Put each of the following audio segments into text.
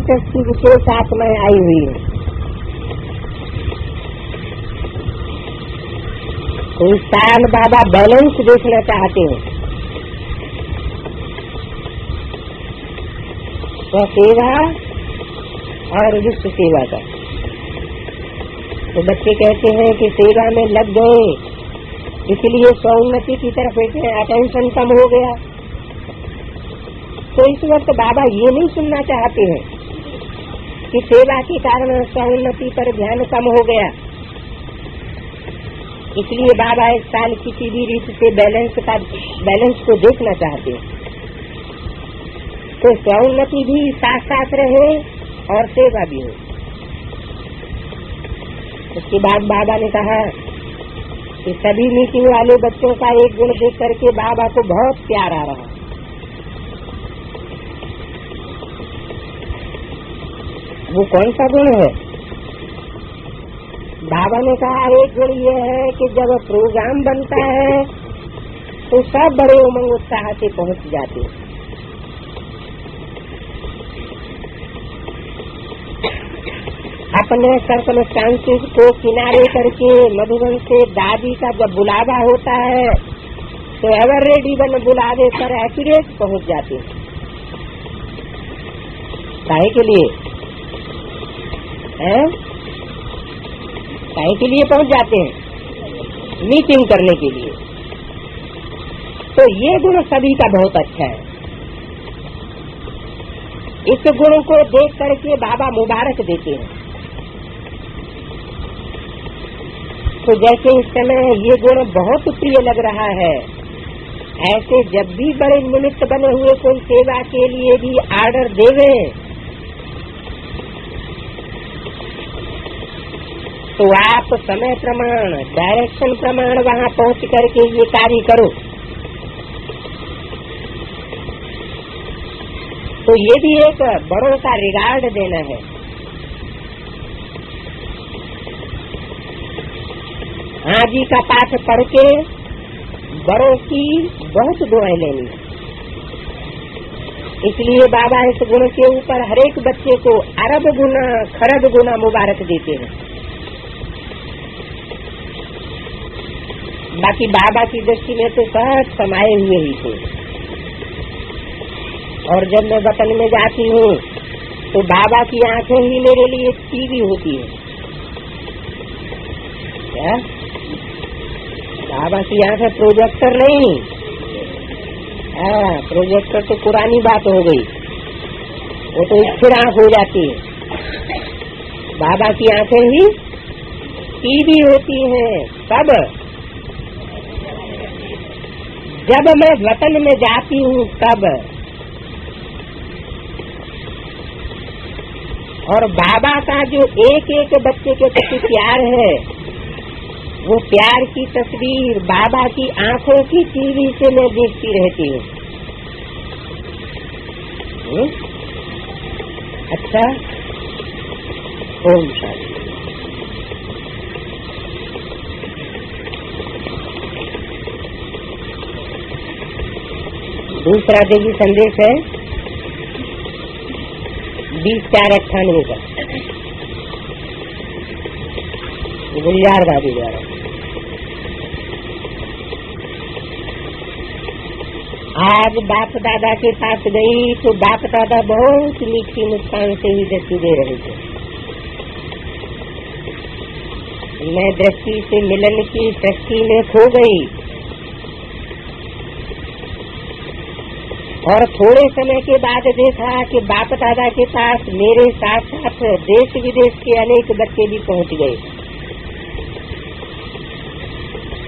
दृष्टि विशेष आत्माएं आई हुई है। तो इस कारण बाबा बैलेंस देखना चाहते हैं। तो सेवा और विश्व सेवा का। तो बच्चे कहते हैं कि सेवा में लग गए इसलिए स्वउन्नति की तरफ अटेंशन कम हो गया। तो इस वक्त बाबा ये नहीं सुनना चाहते हैं कि सेवा के कारण स्वउन्नति पर ध्यान कम हो गया, इसलिए बाबा इस साल किसी भी रीति से बैलेंस को देखना चाहते हैं। तो स्वउन्नति भी साथ साथ रहे और सेवा भी हो। उसके बाद बाबा ने कहा कि सभी मीटिंग वाले बच्चों का एक गुण देख करके बाबा को बहुत प्यार आ रहा। वो कौन सा गुण है? बाबा ने कहा एक गुण ये है कि जब प्रोग्राम बनता है तो सब बड़े उमंग उत्साह से पहुंच जाते हैं। अपने सर्कमस्टांसेस को किनारे करके मधुबन से दादी का जब बुलावा होता है तो एवर रेडी बन बुलावे पर एक्यूरेट पहुंच जाते हैं। काहे के लिए काहे के लिए पहुंच जाते हैं? मीटिंग करने के लिए। तो ये गुण सभी का बहुत अच्छा है। इस गुण को देख करके बाबा मुबारक देते हैं। तो जैसे इस समय ये गुण बहुत प्रिय लग रहा है, ऐसे जब भी बड़े निमित्त बने हुए कोई सेवा के लिए भी आर्डर देवे तो आप समय प्रमाण, डायरेक्शन प्रमाण वहाँ पहुँच करके ये कार्य करो। तो ये भी एक बड़ों का रिगार्ड देना है। हाँ जी का पाठ पढ़ के बड़ों की बहुत दुआएं लेनी। इसलिए बाबा इस गुण के ऊपर हरेक बच्चे को अरब गुना खरब गुना मुबारक देते हैं। बाकी बाबा की दृष्टि में तो सब समाये हुए ही थे। और जब मैं वतन में जाती हूँ तो बाबा की आंखें ही मेरे लिए टीवी होती है। क्या बाबा की आंखें प्रोजेक्टर नहीं? प्रोजेक्टर तो पुरानी बात हो गई, वो तो स्थिर आंख हो जाती है। बाबा की आंखें ही टीवी होती हैं। कब? जब मैं वतन में जाती हूँ तब। और बाबा का जो एक एक बच्चे के प्रति प्यार है, वो प्यार की तस्वीर बाबा की आंखों की टीवी से मैं देखती रहती हूँ। अच्छा, ओम शांति। दूसरा देवी संदेश है 20/4/98 का, गुलजार दादी द्वारा। आज बाप दादा के पास गई तो बाप दादा बहुत मीठी मुस्कान से ही दृष्टि दे रहे थे। मैं दृष्टि से मिलन की दृष्टि में खो गई और थोड़े समय के बाद देखा कि बाप दादा के पास मेरे साथ साथ देश विदेश के अनेक बच्चे भी पहुंच गए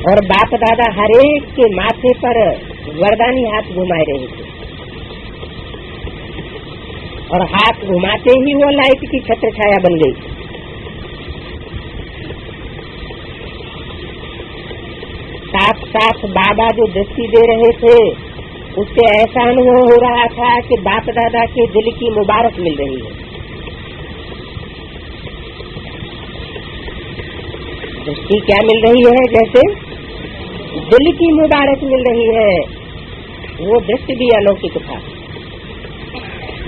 और बाप दादा हरेक के माथे पर वरदानी हाथ घुमाए रहे थे और हाथ घुमाते ही वो लाइट की छत्र छाया बन गई। साथ साथ बाबा जो दृष्टि दे रहे थे उससे ऐसा अनुभव हो रहा था कि बाप दादा के दिल की मुबारक मिल रही है। दृष्टि क्या मिल रही है? जैसे दिल की मुबारक मिल रही है। वो दृष्टि भी अलौकिक था।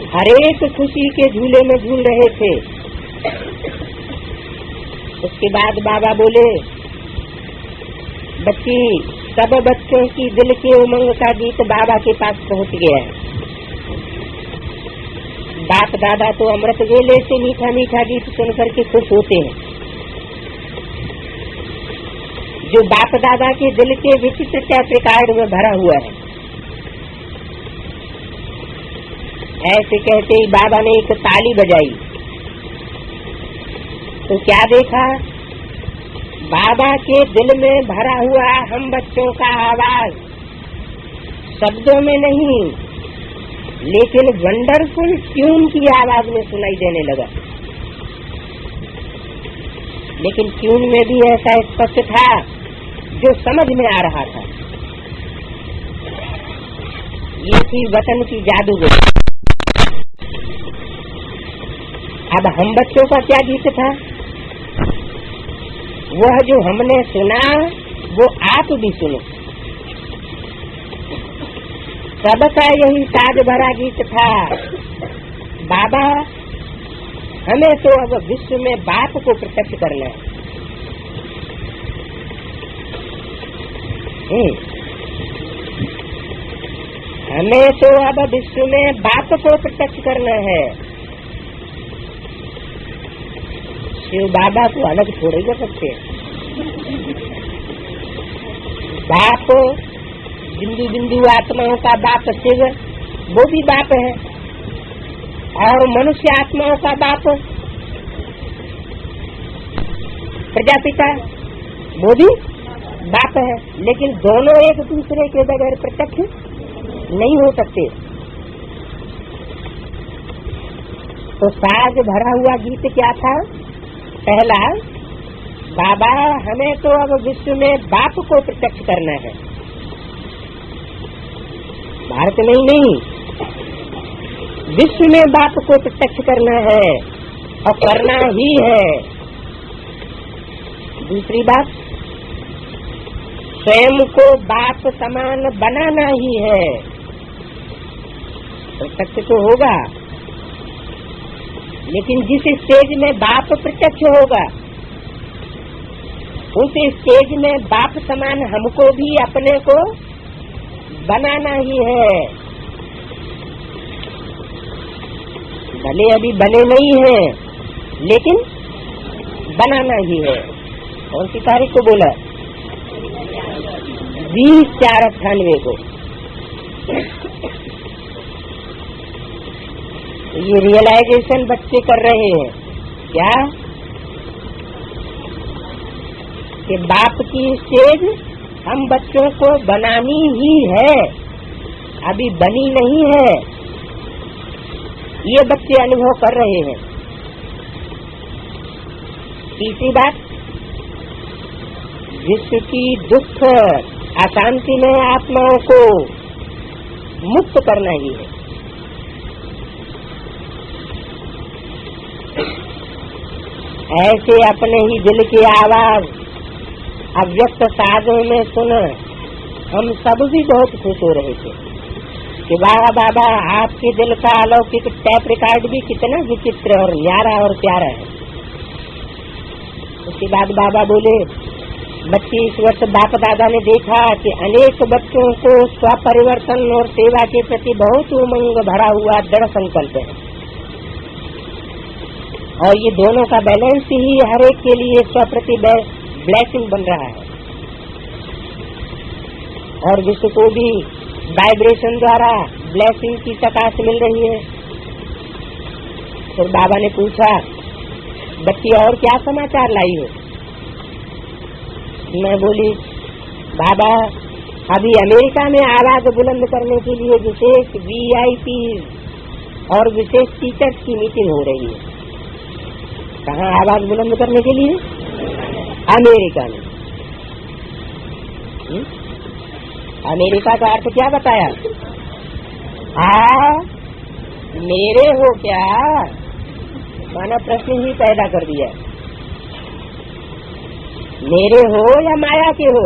हरेक खुशी के झूले में झूल रहे थे। उसके बाद बाबा बोले, बच्ची, सब बच्चों की दिल के उमंग का गीत बाबा के पास पहुंच गया है। बाप दादा तो अमृत वेले से मीठा मीठा गीत सुनकर के खुश होते हैं। जो बाप दादा के दिल के विचित्र टैप रिकॉर्ड में भरा हुआ है। ऐसे कहते ही बाबा ने एक ताली बजाई तो क्या देखा, बाबा के दिल में भरा हुआ हम बच्चों का आवाज शब्दों में नहीं लेकिन वंडरफुल ट्यून की आवाज में सुनाई देने लगा। लेकिन ट्यून में भी ऐसा स्पष्ट था जो समझ में आ रहा था। ये थी वतन की जादूगरी। अब हम बच्चों का क्या गीत था, वह जो हमने सुना वो आप भी सुनो। सबका यही ताज भरा गीत था, बाबा हमें तो अब विश्व में बाप को प्रत्यक्ष करना है। हमें तो अब विश्व में बाप को प्रत्यक्ष करना है। शिव बाबा को अलग थोड़े कर सकते हैं। बाप बिंदु बिंदु आत्माओं का बाप शिव, वो भी बाप है, और मनुष्य आत्माओं का बाप प्रजापिता, वो भी बाप है। लेकिन दोनों एक दूसरे के बगैर प्रत्यक्ष नहीं हो सकते। तो साज भरा हुआ गीत क्या था, पहला, बाबा हमें तो अब विश्व में बाप को प्रत्यक्ष करना है। भारत में ही नहीं, विश्व में बाप को प्रत्यक्ष करना है और करना ही है। दूसरी बात, स्वयं को बाप समान बनाना ही है। प्रत्यक्ष तो होगा, लेकिन जिस स्टेज में बाप प्रत्यक्ष होगा उस स्टेज में बाप समान हमको भी अपने को बनाना ही है। भले अभी बने नहीं है लेकिन बनाना ही है। कौन सी तारीख को बोला, 20/4/98 को। ये रियलाइजेशन बच्चे कर रहे हैं क्या, कि बाप की स्टेज हम बच्चों को बनानी ही है, अभी बनी नहीं है। ये बच्चे अनुभव कर रहे हैं। तीसरी बात, विश्व की दुख अशांति में आत्माओं को मुक्त करना ही है। ऐसे अपने ही दिल की आवाज अव्यक्त साधों में सुन हम सब भी बहुत खुश हो रहे थे कि वाह बाबा, आपके दिल का अलौकिक टैप रिकॉर्ड भी कितना विचित्र और न्यारा और प्यारा है। उसके बाद बाबा बोले, बच्चे, इस वर्ष बाप दादा ने देखा कि अनेक बच्चों को स्वपरिवर्तन और सेवा के प्रति बहुत उमंग भरा हुआ दृढ़ संकल्प है, और ये दोनों का बैलेंस ही हर एक के लिए स्वप्रति ब्लेसिंग बन रहा है, और विश्व को भी वाइब्रेशन द्वारा ब्लेसिंग की सकाश मिल रही है। फिर बाबा ने पूछा, बच्ची और क्या समाचार लाई हो? मैं बोली, बाबा अभी अमेरिका में आवाज बुलंद करने के लिए विशेष VIP और विशेष टीचर्स की मीटिंग हो रही है। कहाँ आवाज बुलंद करने के लिए? अमेरिका में। अमेरिका का अर्थ क्या बताया? मेरे हो क्या? माना प्रश्न ही पैदा कर दिया। मेरे हो या माया के हो?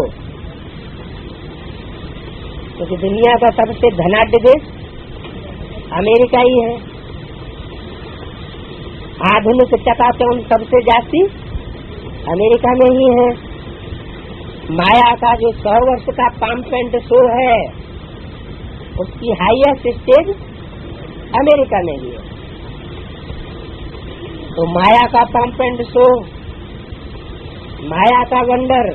क्योंकि दुनिया का सबसे धनाढ्य देश अमेरिका ही है। आधुनिक चकाचौंध सबसे जास्ती अमेरिका में ही है। माया का जो 100 वर्ष का पंप एंड शो है उसकी हाईएस्ट स्टेज अमेरिका में ही है। तो माया का पंप एंड शो, माया का वंडर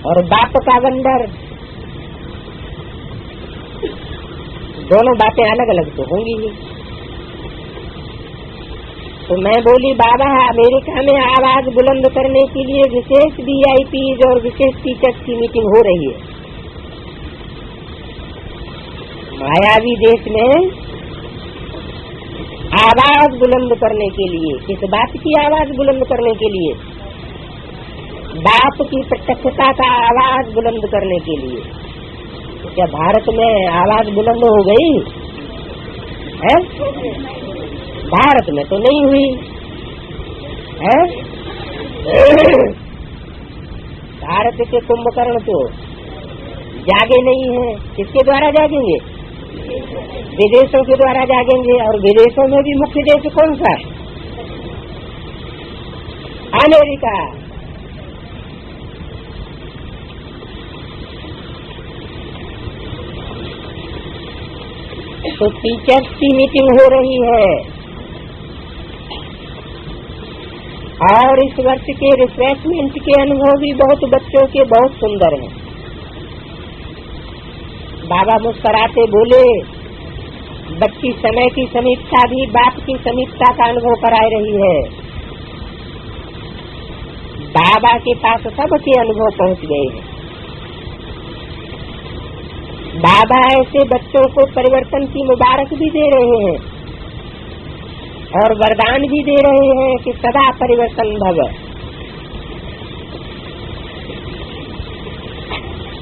और बाप का वंडर, दोनों बातें अलग अलग तो होंगी ही। तो मैं बोली बाबा अमेरिका में आवाज बुलंद करने के लिए विशेष वीआईपीज और विशेष टीचर्स की मीटिंग हो रही है। मायावी देश में आवाज बुलंद करने के लिए, किस बात की आवाज बुलंद करने के लिए? बाप की प्रत्यक्षता का आवाज बुलंद करने के लिए। तो क्या भारत में आवाज बुलंद हो गई है? भारत में तो नहीं हुई है। भारत के कुंभकर्ण तो जागे नहीं है। किसके द्वारा जागेंगे? विदेशों के द्वारा जागेंगे। और विदेशों में भी मुख्य देश कौन सा है? अमेरिका। तो टीचर्स की मीटिंग हो रही है और इस वर्ष के रिफ्रेशमेंट के अनुभव भी बहुत बच्चों के बहुत सुंदर हैं। बाबा मुस्कुराते बोले बच्ची समय की समीक्षा भी बाप की समीक्षा का अनुभव कराए रही है। बाबा के पास सबके अनुभव पहुंच गए हैं। बाबा ऐसे बच्चों को परिवर्तन की मुबारक भी दे रहे हैं और वरदान भी दे रहे हैं कि सदा परिवर्तन भव।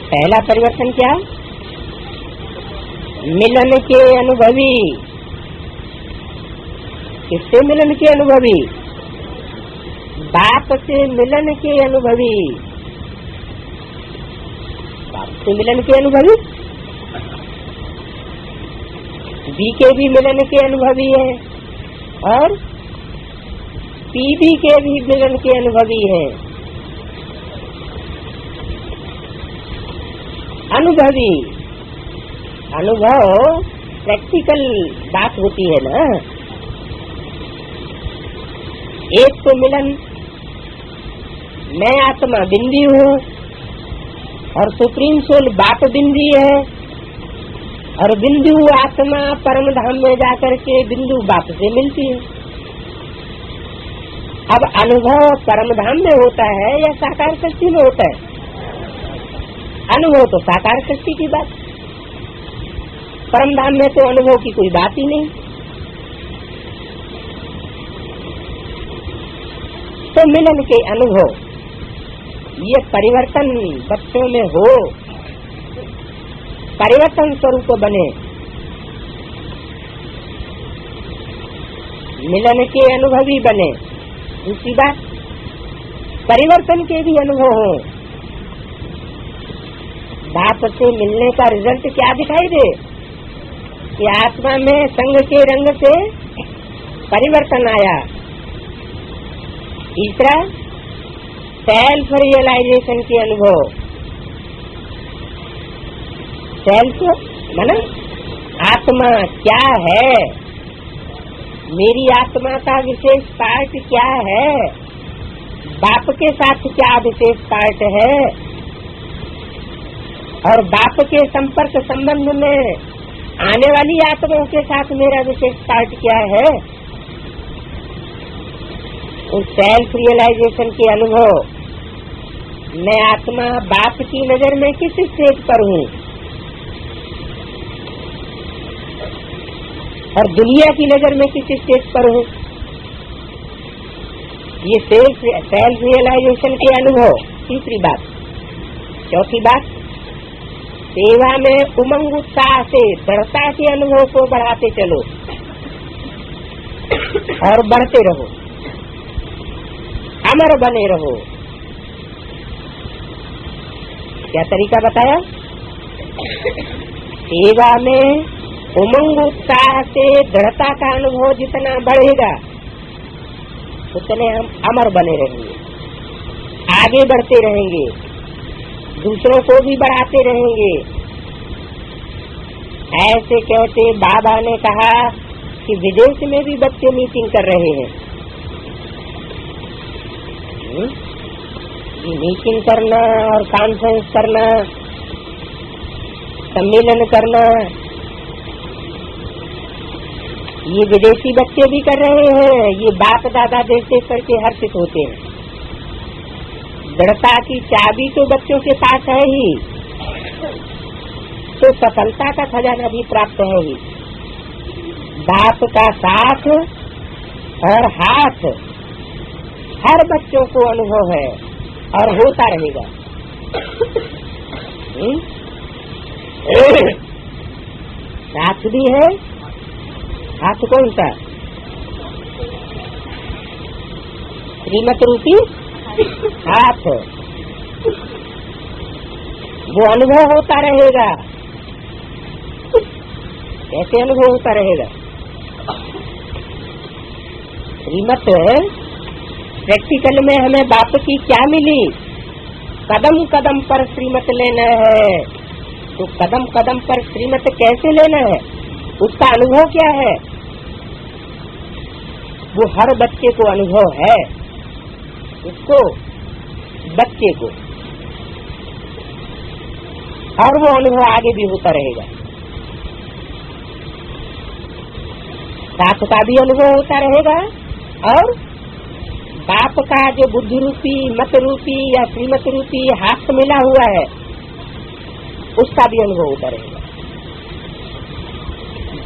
पहला परिवर्तन क्या? मिलन के अनुभवी। किससे मिलन के अनुभवी? बाप से मिलन के अनुभवी। बाप से मिलन के अनुभवी। बी के भी मिलन के अनुभवी है और पीबी के भी मिलन के अनुभवी है। अनुभवी, अनुभव प्रैक्टिकल बात होती है ना। एक तो मिलन, मैं आत्मा बिंदी हूँ और सुप्रीम सोल बाप बिंदी है और बिंदु आत्मा परम धाम में जाकर के बिंदु बाप से मिलती है। अब अनुभव परम धाम में होता है या साकार शक्ति में होता है? अनुभव तो साकार शक्ति की बात, परम धाम में तो अनुभव की कोई बात ही नहीं। तो मिलन के अनुभव, ये परिवर्तन बच्चों में हो, परिवर्तन स्वरूप बने, मिलन के अनुभवी बने। दूसरी बात, परिवर्तन के भी अनुभव हो। बाप से मिलने का रिजल्ट क्या दिखाई दे कि आत्मा में संग के रंग से परिवर्तन आया। तीसरा, सेल्फ रियलाइजेशन के अनुभव। सेल्फ माना आत्मा क्या है, मेरी आत्मा का विशेष पार्ट क्या है, बाप के साथ क्या विशेष पार्ट है और बाप के संपर्क संबंध में आने वाली आत्माओं के साथ मेरा विशेष पार्ट क्या है। उस सेल्फ रियलाइजेशन के अनुभव, मैं आत्मा बाप की नजर में किस स्टेज पर हूँ और दुनिया की नजर में किस स्टेज पर हूँ। ये सेल्फ रियलाइजेशन के अनुभव। तीसरी बात। चौथी बात, सेवा में उमंग उत्साह से दृढ़ता के अनुभव को बढ़ाते चलो और बढ़ते रहो, अमर बने रहो। क्या तरीका बताया? सेवा में उमंग उत्साह से दृढ़ता का अनुभव जितना बढ़ेगा उतने हम अमर बने रहेंगे, आगे बढ़ते रहेंगे, दूसरों को भी बढ़ाते रहेंगे। ऐसे कहते बाबा ने कहा कि विदेश में भी बच्चे मीटिंग कर रहे हैं। ये मीटिंग करना और कॉन्फ्रेंस करना, सम्मेलन करना, ये विदेशी बच्चे भी कर रहे हैं। ये बाप दादा देख देख करके हर्षित होते हैं। दृढ़ता की चाबी तो बच्चों के पास है ही, तो सफलता का खजाना भी प्राप्त है ही। बाप का साथ और हाथ हर बच्चों को अनुभव है और होता रहेगा। साथ भी है। हाथ कौन सा? श्रीमत रूपी हाथ, वो अनुभव होता रहेगा। कैसे अनुभव होता रहेगा? श्रीमत प्रैक्टिकल में हमें बाप की क्या मिली? कदम कदम पर श्रीमत लेना है। तो कदम कदम पर श्रीमत कैसे लेना है, उसका अनुभव क्या है? वो हर बच्चे को अनुभव है। उसको बच्चे को, और वो अनुभव आगे भी होता रहेगा। साथ का भी अनुभव होता रहेगा और बाप का जो बुद्धि रूपी, मत रूपी या श्रीमत रूपी हाथ मिला हुआ है, उसका भी अनुभव होता रहेगा।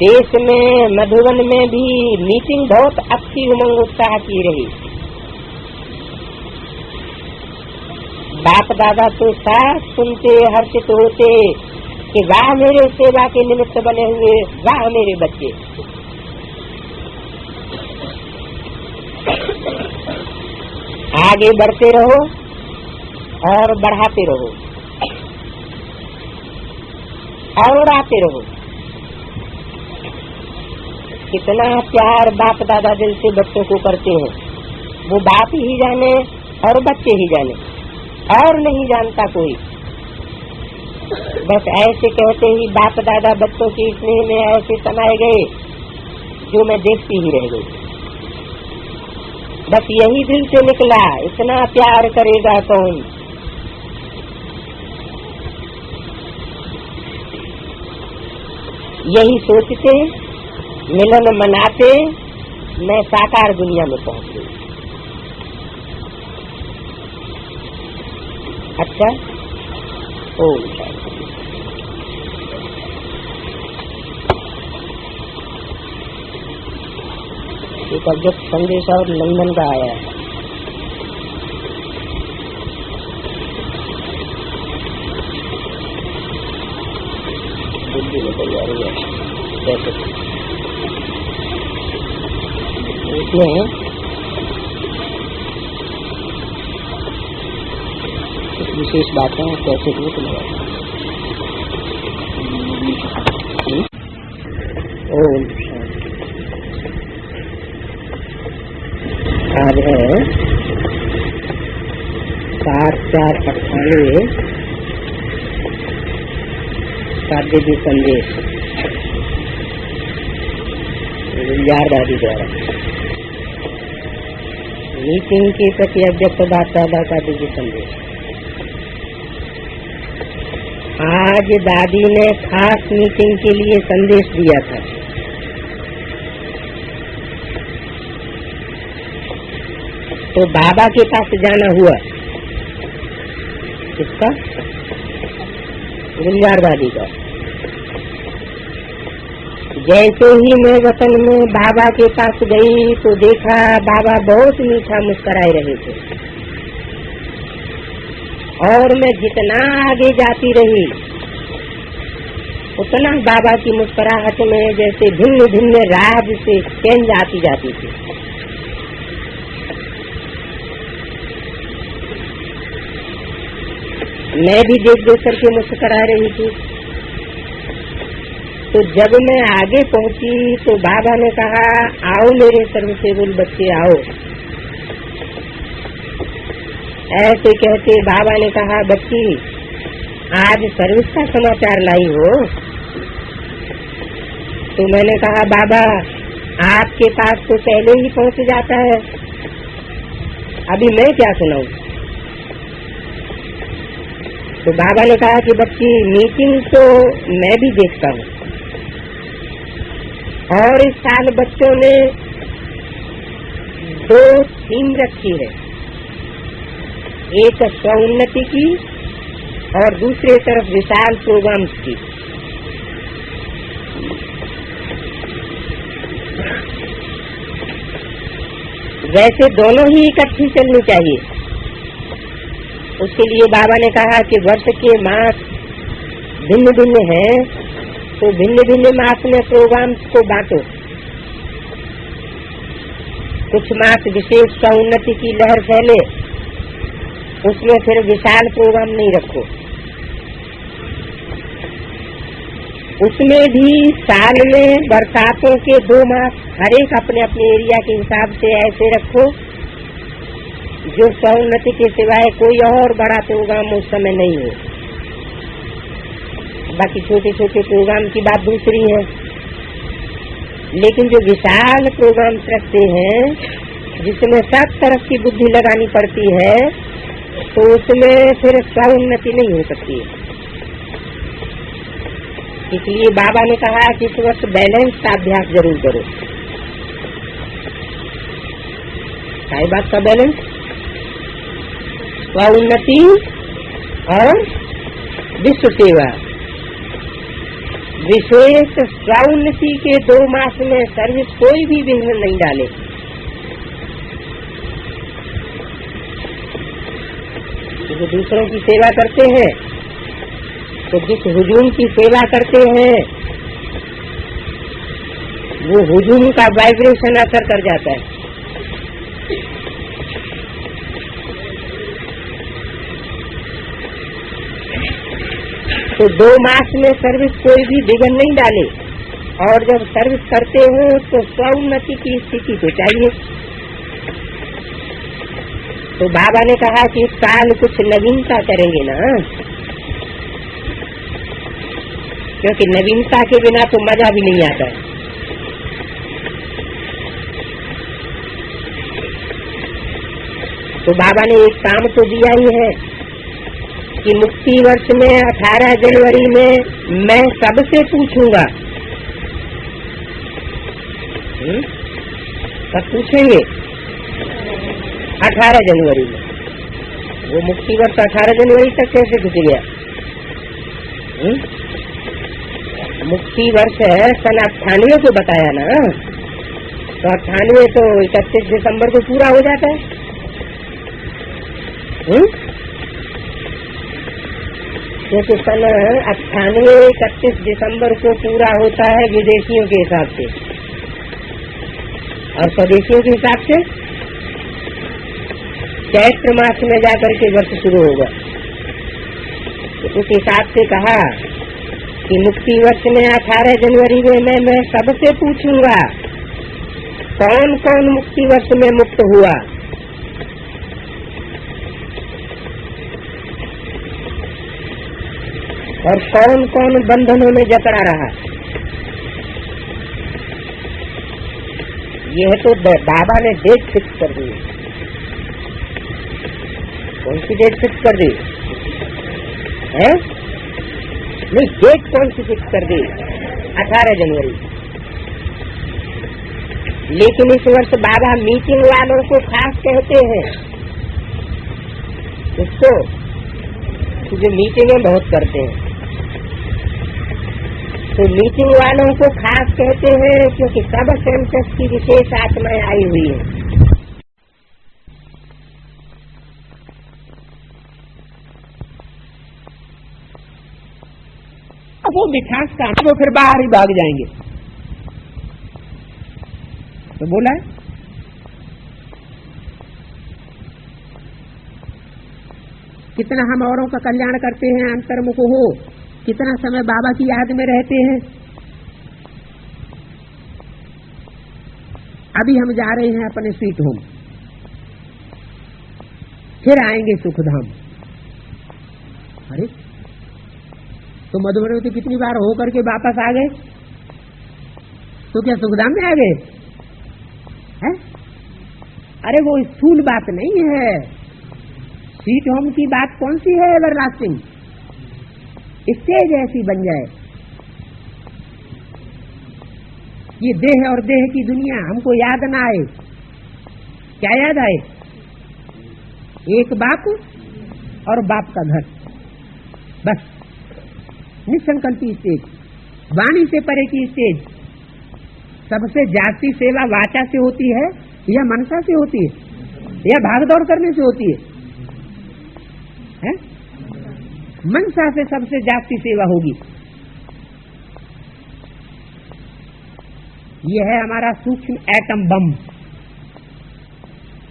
देश में मधुबन में भी मीटिंग बहुत अच्छी उमंग उत्साह की रही। बाप दादा तो साथ सुनते, हर्षित होते कि वाह मेरे सेवा के निमित्त बने हुए, वाह मेरे बच्चे। आगे बढ़ते रहो और बढ़ाते रहो और आते रहो। कितना प्यार बाप दादा दिल से बच्चों को करते हैं, वो बाप ही जाने और बच्चे ही जाने, और नहीं जानता कोई। बस ऐसे कहते ही बाप दादा बच्चों के स्नेह में ऐसे समाये गए जो मैं देखती ही रह गई। बस यही दिल से निकला, इतना प्यार करेगा कौन। यही सोचते, मिलन मनाते मैं साकार दुनिया में पहुंच गई। अच्छा, ओम शांति। एक अव्यक्त संदेश और लंदन का आया है। दिल्ली में तैयारी है कैसे उसमें कुछ विशेष बातें कैसे भी तो लगा। ओम आज है 4/4/98 का दिव्य संदेश दादी द्वारा मीटिंग के प्रति अव्यक्त बाप दादा का दिव्य संदेश। आज दादी ने खास मीटिंग के लिए संदेश दिया था। तो बाबा के पास जाना हुआ। किसका? गुलजार दादी का। जैसे ही मैं वतन में बाबा के पास गई तो देखा बाबा बहुत मीठा मुस्कुराए रहे थे, और मैं जितना आगे जाती रही उतना बाबा की मुस्कुराहट में जैसे भिन्न भिन्न राज से चेंज आती जाती थी। मैं भी देख देख करके मुस्कुरा रही थी। तो जब मैं आगे पहुंची तो बाबा ने कहा, आओ मेरे सर्वसेवक बच्चे आओ। ऐसे कहते बाबा ने कहा, बच्ची आज सर्विस का समाचार लाई हो? तो मैंने कहा, बाबा आपके पास तो पहले ही पहुंच जाता है, अभी मैं क्या सुनाऊं? तो बाबा ने कहा कि बच्ची मीटिंग तो मैं भी देखता हूँ, और इस साल बच्चों ने 2 थीम रखी है, एक स्वउन्नति की और दूसरे तरफ विशाल प्रोग्राम्स की। वैसे दोनों ही इकट्ठी चलनी चाहिए। उसके लिए बाबा ने कहा कि वर्ष के मास भिन्न भिन्न हैं, तो भिन्न भिन्न मास में प्रोग्राम्स को बांटो। कुछ मास विशेष स्वउन्नति की लहर फैले, उसमें फिर विशाल प्रोग्राम नहीं रखो। उसमें भी साल में बरसातों के 2 मास हर एक अपने अपने एरिया के हिसाब से ऐसे रखो जो स्वउन्नति के सिवाय कोई और बड़ा प्रोग्राम उस समय नहीं हो। बाकी छोटे छोटे प्रोग्राम की बात दूसरी है, लेकिन जो विशाल प्रोग्राम रखते हैं जिसमें सब तरफ की बुद्धि लगानी पड़ती है, तो उसमें फिर स्वउन्नति नहीं हो सकती है। इसलिए बाबा ने कहा कि इस वक्त बैलेंस का अभ्यास जरूर करो। क्या बात का बैलेंस? स्वउन्नति और विश्व सेवा। विशेष स्वउन्नति के 2 मास में सर्विस कोई भी विघ्न नहीं डाले। जो दूसरों की सेवा करते हैं तो जिस हुजूम की सेवा करते हैं वो हुजूम का वाइब्रेशन असर कर जाता है। तो 2 मास में सर्विस कोई भी विघ्न नहीं डाले, और जब सर्विस करते हो तो स्वउन्नति की स्थिति तो चाहिए। तो बाबा ने कहा कि इस साल कुछ नवीनता करेंगे ना, क्योंकि नवीनता के बिना तो मजा भी नहीं आता है। तो बाबा ने एक काम तो दिया ही है कि मुक्ति वर्ष में 18 जनवरी में मैं सबसे पूछूंगा। सब पूछेंगे 18 जनवरी में। वो मुक्ति वर्ष 18 जनवरी तक कैसे घुस गया? मुक्ति वर्ष सन 98 को बताया ना, तो 98 तो 31 दिसंबर को पूरा हो जाता है। क्योंकि सन 98 31 दिसंबर को पूरा होता है विदेशियों के हिसाब से, और स्वदेशियों के हिसाब से चैत्र मास में जाकर के वर्ष शुरू होगा। तो उस हिसाब से कहा कि मुक्ति वर्ष में 18 जनवरी में मैं सबसे पूछूंगा कौन कौन मुक्ति वर्ष में मुक्त हुआ। और कौन कौन बंधनों में जकड़ा रहा। यह तो बाबा ने डेट फिक्स कर दी। कौन सी डेट फिक्स कर दी है? नहीं, डेट कौन सी फिक्स कर दी? 18 जनवरी। लेकिन इस वर्ष बाबा मीटिंग वालों को खास कहते हैं, उसको जो मीटिंगें बहुत करते हैं, तो मीटिंग वालों को खास कहते हैं क्योंकि सब सेंसस की विशेष आत्माएं आई हुई है। वो मिठास का वो फिर बाहर ही भाग जाएंगे। तो बोला है कितना हम औरों का कल्याण करते हैं, अंतर्मुख हो, कितना समय बाबा की याद में रहते हैं। अभी हम जा रहे हैं अपने स्वीट होम, फिर आएंगे सुखधाम। अरे तो मधुबन तो कितनी बार हो करके वापस आ गए, तो क्या सुखधाम में आ गए हैं? अरे वो स्थूल बात नहीं है, स्वीट होम की बात कौन सी है एवरलास्टिंग? स्टेज ऐसी बन जाए, ये देह और देह की दुनिया हमको याद ना आए। क्या याद आए? एक बाप और बाप का घर, बस। निसंकल्पी स्टेज, वाणी से परे की स्टेज। सबसे जास्ती सेवा वाचा से होती है या मनसा से होती है या भागदौड़ करने से होती है? मनसा से सबसे जास्ती सेवा होगी। यह है हमारा सूक्ष्म एटम बम।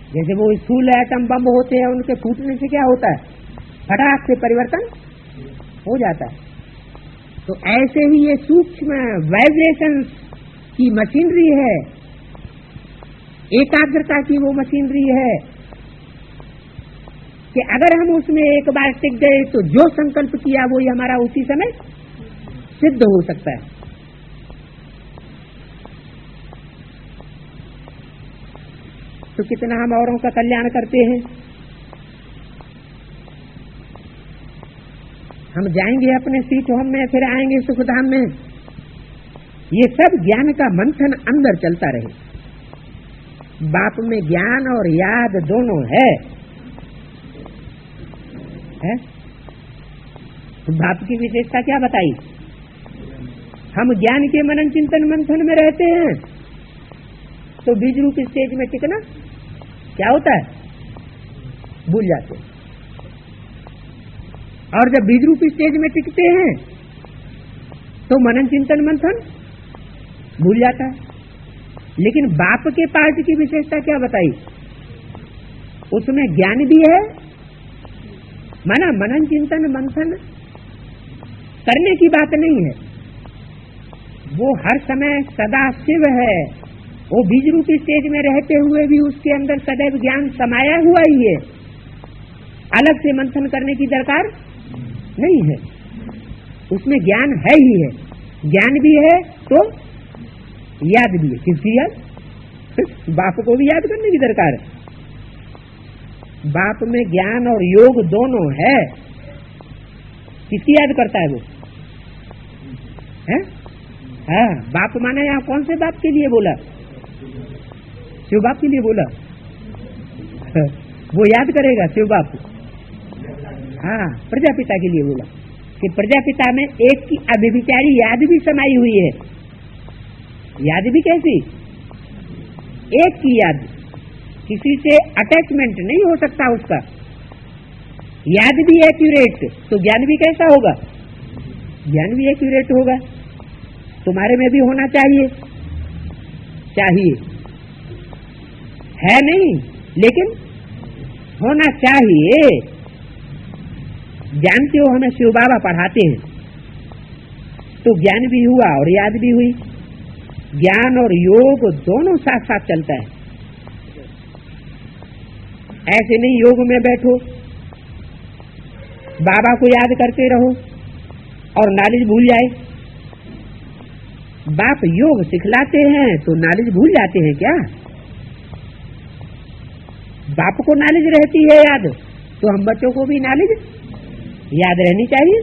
जैसे वो स्थूल एटम बम होते हैं, उनके फूटने से क्या होता है? फटाक से परिवर्तन हो जाता है। तो ऐसे ही ये सूक्ष्म वाइब्रेशन की मशीनरी है, एकाग्रता की वो मशीनरी है कि अगर हम उसमें एक बार टिक गए तो जो संकल्प किया वो ही हमारा उसी समय सिद्ध हो सकता है। तो कितना हम औरों का कल्याण करते हैं। हम जाएंगे अपने सीट होम में, फिर आएंगे सुखधाम में। ये सब ज्ञान का मंथन अंदर चलता रहे। बाप में ज्ञान और याद दोनों है? तो बाप की विशेषता क्या बताई? हम ज्ञान के मनन चिंतन मंथन में रहते हैं तो बीज रूप स्टेज में टिकना क्या होता है? भूल जाते हैं। और जब बीज रूप स्टेज में टिकते हैं तो मनन चिंतन मंथन भूल जाता है। लेकिन बाप के पार्ट की विशेषता क्या बताई? उसमें ज्ञान भी है, माना मनन चिंतन मंथन करने की बात नहीं है, वो हर समय सदा शिव है। वो बीज रूपी स्टेज में रहते हुए भी उसके अंदर सदैव ज्ञान समाया हुआ ही है, अलग से मंथन करने की दरकार नहीं है। उसमें ज्ञान है ही है, ज्ञान भी है तो याद भी है। किसकी याद? बाप को भी याद करने की दरकार है। बाप में ज्ञान और योग दोनों है। किसकी याद करता है वो? है? हाँ, बाप माने यहाँ कौन से बाप के लिए बोला? शिव बाप के लिए बोला। वो याद करेगा शिव बाप। हाँ, प्रजापिता के लिए बोला कि प्रजापिता में एक की अभिविचारी याद भी समाई हुई है। याद भी कैसी? एक की याद, किसी से अटैचमेंट नहीं हो सकता उसका। याद भी एक्यूरेट, तो ज्ञान भी कैसा होगा? ज्ञान भी एक्यूरेट होगा। तुम्हारे में भी होना चाहिए, है नहीं, लेकिन होना चाहिए। जानते हो, हमें शिव बाबा पढ़ाते हैं तो ज्ञान भी हुआ और याद भी हुई। ज्ञान और योग दोनों साथ साथ चलता है। ऐसे नहीं योग में बैठो, बाबा को याद करते रहो और नॉलेज भूल जाए। बाप योग सिखलाते हैं तो नॉलेज भूल जाते हैं क्या? बाप को नॉलेज रहती है याद, तो हम बच्चों को भी नॉलेज याद रहनी चाहिए।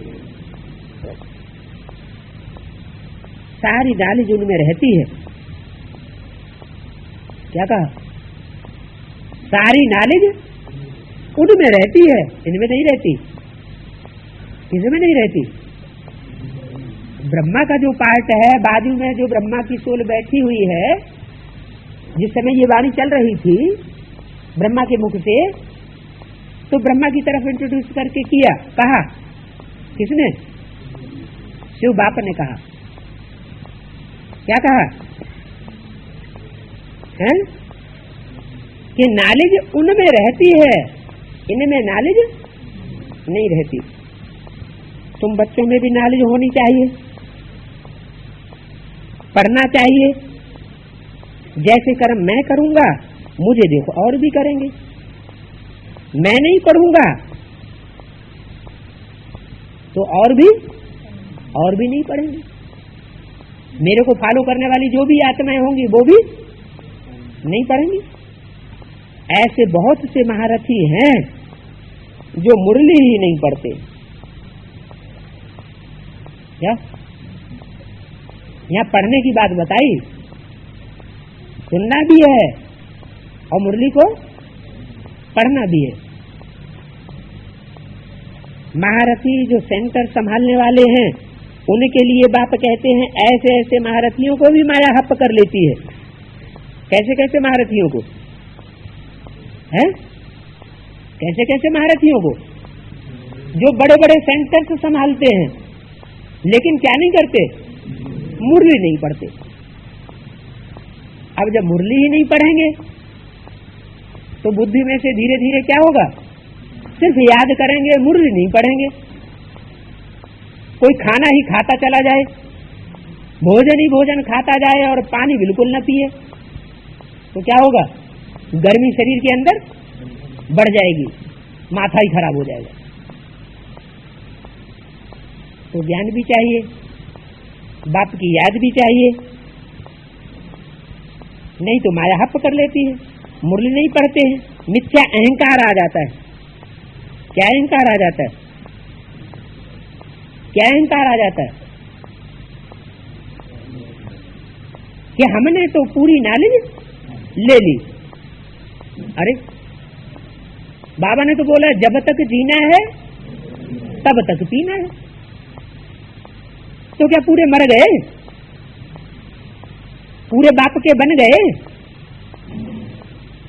सारी नॉलेज उनमें रहती है। क्या कहा? सारी नॉलेज उनमें रहती है, इनमें नहीं रहती। किसमें नहीं रहती? ब्रह्मा का जो पार्ट है, बाजू में जो ब्रह्मा की सोल बैठी हुई है, जिस समय ये वाणी चल रही थी ब्रह्मा के मुख से, तो ब्रह्मा की तरफ इंट्रोड्यूस करके किया, कहा किसने? शिव बाप ने कहा। क्या कहा? है? कि नॉलेज उनमें रहती है, इनमें नॉलेज नहीं रहती। तुम बच्चों में भी नॉलेज होनी चाहिए, पढ़ना चाहिए। जैसे कर्म मैं करूंगा, मुझे देखो और भी करेंगे। मैं नहीं पढ़ूंगा तो और भी नहीं पढ़ेंगे। मेरे को फॉलो करने वाली जो भी आत्माएं होंगी वो भी नहीं पढ़ेंगी। ऐसे बहुत से महारथी हैं जो मुरली ही नहीं पढ़ते। क्या यहाँ पढ़ने की बात बताई, सुनना भी है और मुरली को पढ़ना भी है। महारथी जो सेंटर संभालने वाले हैं उनके लिए बाप कहते हैं ऐसे ऐसे महारथियों को भी माया हप कर लेती है। कैसे कैसे महारथियों को है? कैसे कैसे महारथियों को जो बड़े बड़े सेंटर संभालते हैं लेकिन क्या नहीं करते, मुरली नहीं पढ़ते। अब जब मुरली ही नहीं पढ़ेंगे तो बुद्धि में से धीरे धीरे क्या होगा, सिर्फ याद करेंगे, मुरली नहीं पढ़ेंगे। कोई खाना ही खाता चला जाए, भोजन ही भोजन खाता जाए और पानी बिल्कुल न पिए तो क्या होगा, गर्मी शरीर के अंदर बढ़ जाएगी, माथा ही खराब हो जाएगा। तो ज्ञान भी चाहिए, बाप की याद भी चाहिए, नहीं तो माया हप कर लेती है। मुरली नहीं पढ़ते हैं, मिथ्या अहंकार आ जाता है। क्या अहंकार आ जाता है? क्या अहंकार आ जाता है कि हमने तो पूरी नॉलेज ले ली। अरे बाबा ने तो बोला जब तक जीना है तब तक पीना है, तो क्या पूरे मर गए? पूरे बाप के बन गए?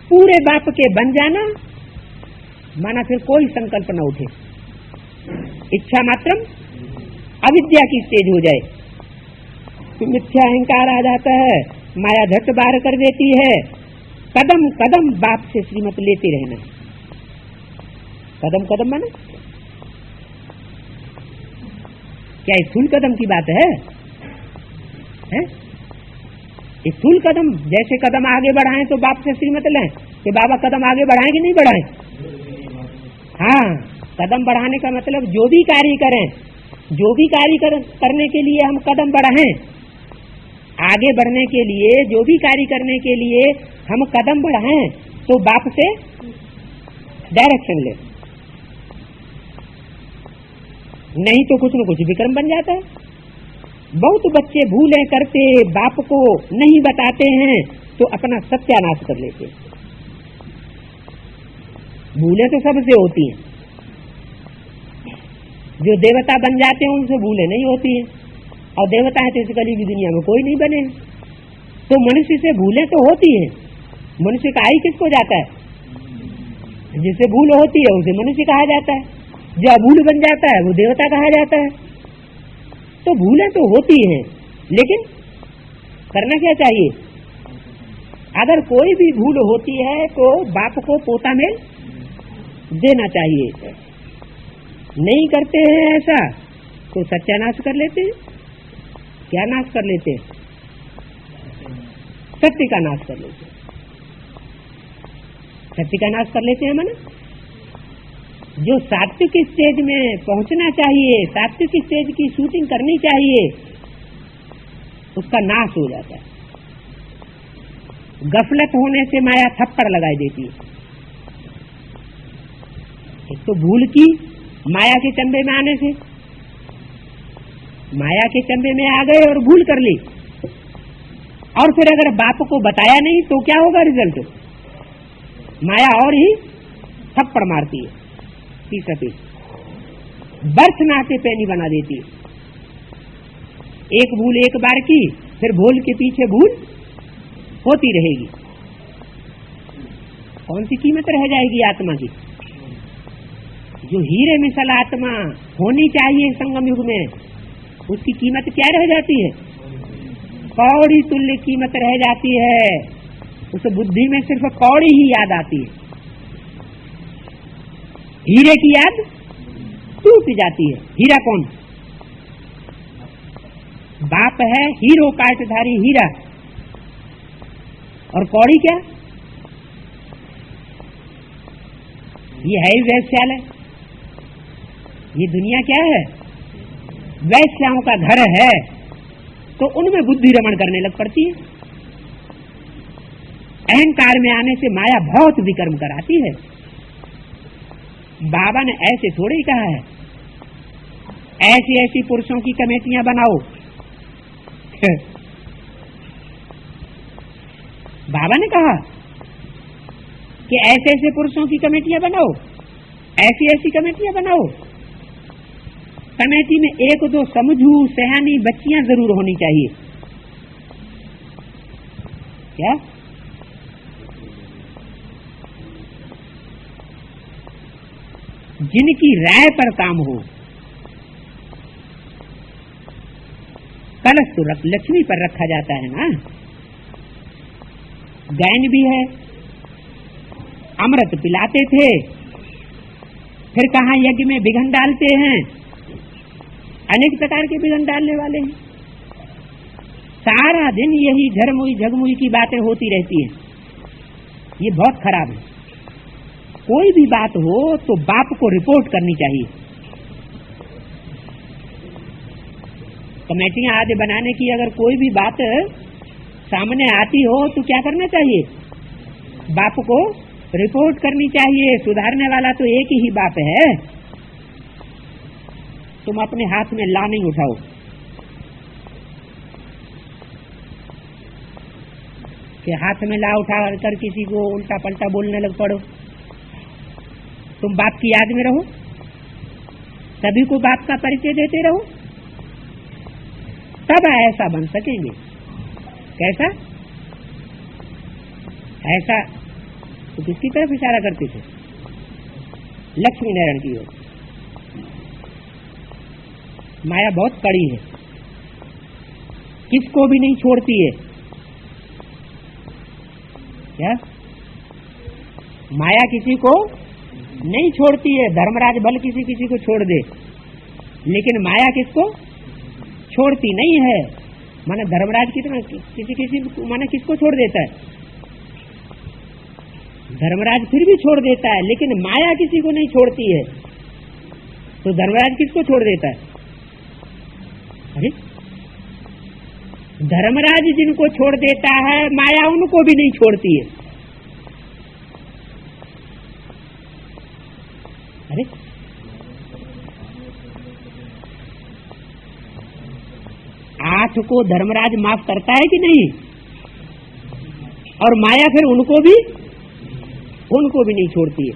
पूरे बाप के बन जाना माना फिर कोई संकल्प न उठे, इच्छा मात्रम अविद्या की स्टेज हो जाए तो मिथ्या अहंकार आ जाता है, माया झट बाहर कर देती है। कदम कदम बाप से श्रीमत लेते रहना। कदम कदम माने क्या स्थूल कदम की बात है? स्थूल कदम जैसे कदम आगे बढ़ाएं तो बाप से श्रीमत लें कि बाबा कदम आगे बढ़ाएं कि नहीं बढ़ाएं? हाँ, कदम बढ़ाने का मतलब जो भी कार्य करें, जो भी कार्य करने के लिए हम कदम बढ़ाएं, आगे बढ़ने के लिए जो भी कार्य करने के लिए हम कदम बढ़ाएं तो बाप से डायरेक्शन ले, नहीं तो कुछ न कुछ विक्रम बन जाता है। बहुत बच्चे भूलें करते बाप को नहीं बताते हैं तो अपना सत्यानाश कर लेते। भूलें तो सबसे होती हैं, जो देवता बन जाते हैं उनसे भूलें नहीं होती हैं, और देवता है तो इस गली की दुनिया में कोई नहीं बने। तो मनुष्य से भूलें तो होती हैं। मनुष्य का ही किसको जाता है? जिससे भूल होती है उसे मनुष्य कहा जाता है, जो अभूल बन जाता है वो देवता कहा जाता है। तो भूलें तो होती हैं, लेकिन करना क्या चाहिए? अगर कोई भी भूल होती है तो बाप को पोता में देना चाहिए। नहीं करते हैं ऐसा तो सत्यानाश कर लेते हैं। क्या नाश कर लेते हैं? सत्य का नाश कर लेते हैं। सत्य का नाश कर लेते हैं माने जो सात्विक स्टेज में पहुंचना चाहिए, सात्विक स्टेज की शूटिंग करनी चाहिए, उसका नाश हो जाता है। गफलत होने से माया थप्पड़ लगाई देती है। एक तो भूल की, माया के चंबे में आने से, माया के चंबे में आ गए और भूल कर ली, और फिर अगर बाप को बताया नहीं तो क्या होगा रिजल्ट? माया और ही थप्पड़ मारती है, तीसरा पीस बर्थ नाते पैनी बना देती है। एक भूल एक बार की, फिर भूल के पीछे भूल होती रहेगी। कौन सी कीमत रह जाएगी आत्मा की? जो हीरे मिसल आत्मा होनी चाहिए संगम युग में, उसकी कीमत क्या रह जाती है? कौड़ी तुल्य कीमत रह जाती है। उस बुद्धि में सिर्फ कौड़ी ही याद आती है, हीरे की याद टूट जाती है। हीरा कौन? बाप है हीरो काटधारी हीरा, और कौड़ी क्या? ये है ही वैश्यालय। ये दुनिया क्या है? वैश्याओं का घर है, तो उनमें बुद्धि रमण करने लग पड़ती है। अहंकार में आने से माया बहुत विकर्म कराती है। बाबा ने ऐसे थोड़े ही कहा है, ऐसी ऐसी पुरुषों की कमेटियां बनाओ। बाबा ने कहा कि ऐसे ऐसे पुरुषों की कमेटियां बनाओ, ऐसी ऐसी कमेटियां बनाओ। कमेटी में एक दो समझू सयानी बच्चियां जरूर होनी चाहिए। क्या? जिनकी राय पर काम हो। कलश तो लक्ष्मी पर रखा जाता है ना, गायन भी है। अमृत पिलाते थे, फिर कहाँ यज्ञ में विघन डालते हैं। अनेक प्रकार के विघन डालने वाले हैं। सारा दिन यही झरमुई झगमुई की बातें होती रहती हैं। ये बहुत खराब है। कोई भी बात हो तो बाप को रिपोर्ट करनी चाहिए। कमेटियां आदि बनाने की अगर कोई भी बात सामने आती हो तो क्या करना चाहिए? बाप को रिपोर्ट करनी चाहिए। सुधारने वाला तो एक ही बाप है। तुम अपने हाथ में ला नहीं उठाओ। कि हाथ में ला उठा कर किसी को उल्टा पलटा बोलने लग पड़ो। तुम बाप की याद में रहो, सभी को बाप का परिचय देते रहो, तब ऐसा बन सकेंगे। कैसा? ऐसा तो किसकी तरफ इशारा करते थे? लक्ष्मी नारायण की ओर। माया बहुत कड़ी है, किसको भी नहीं छोड़ती है। क्या? माया किसी को नहीं छोड़ती है। धर्मराज भल किसी किसी को छोड़ दे, लेकिन माया किसको छोड़ती नहीं है। माने धर्मराज कितना किसी माने किसको छोड़ देता है? धर्मराज फिर भी छोड़ देता है, लेकिन माया किसी को नहीं छोड़ती है। तो धर्मराज किसको छोड़ देता है? अरे धर्मराज जिनको छोड़ देता है, माया उनको भी नहीं छोड़ती है। अरे आठ को धर्मराज माफ करता है कि नहीं? और माया फिर उनको भी नहीं छोड़ती है।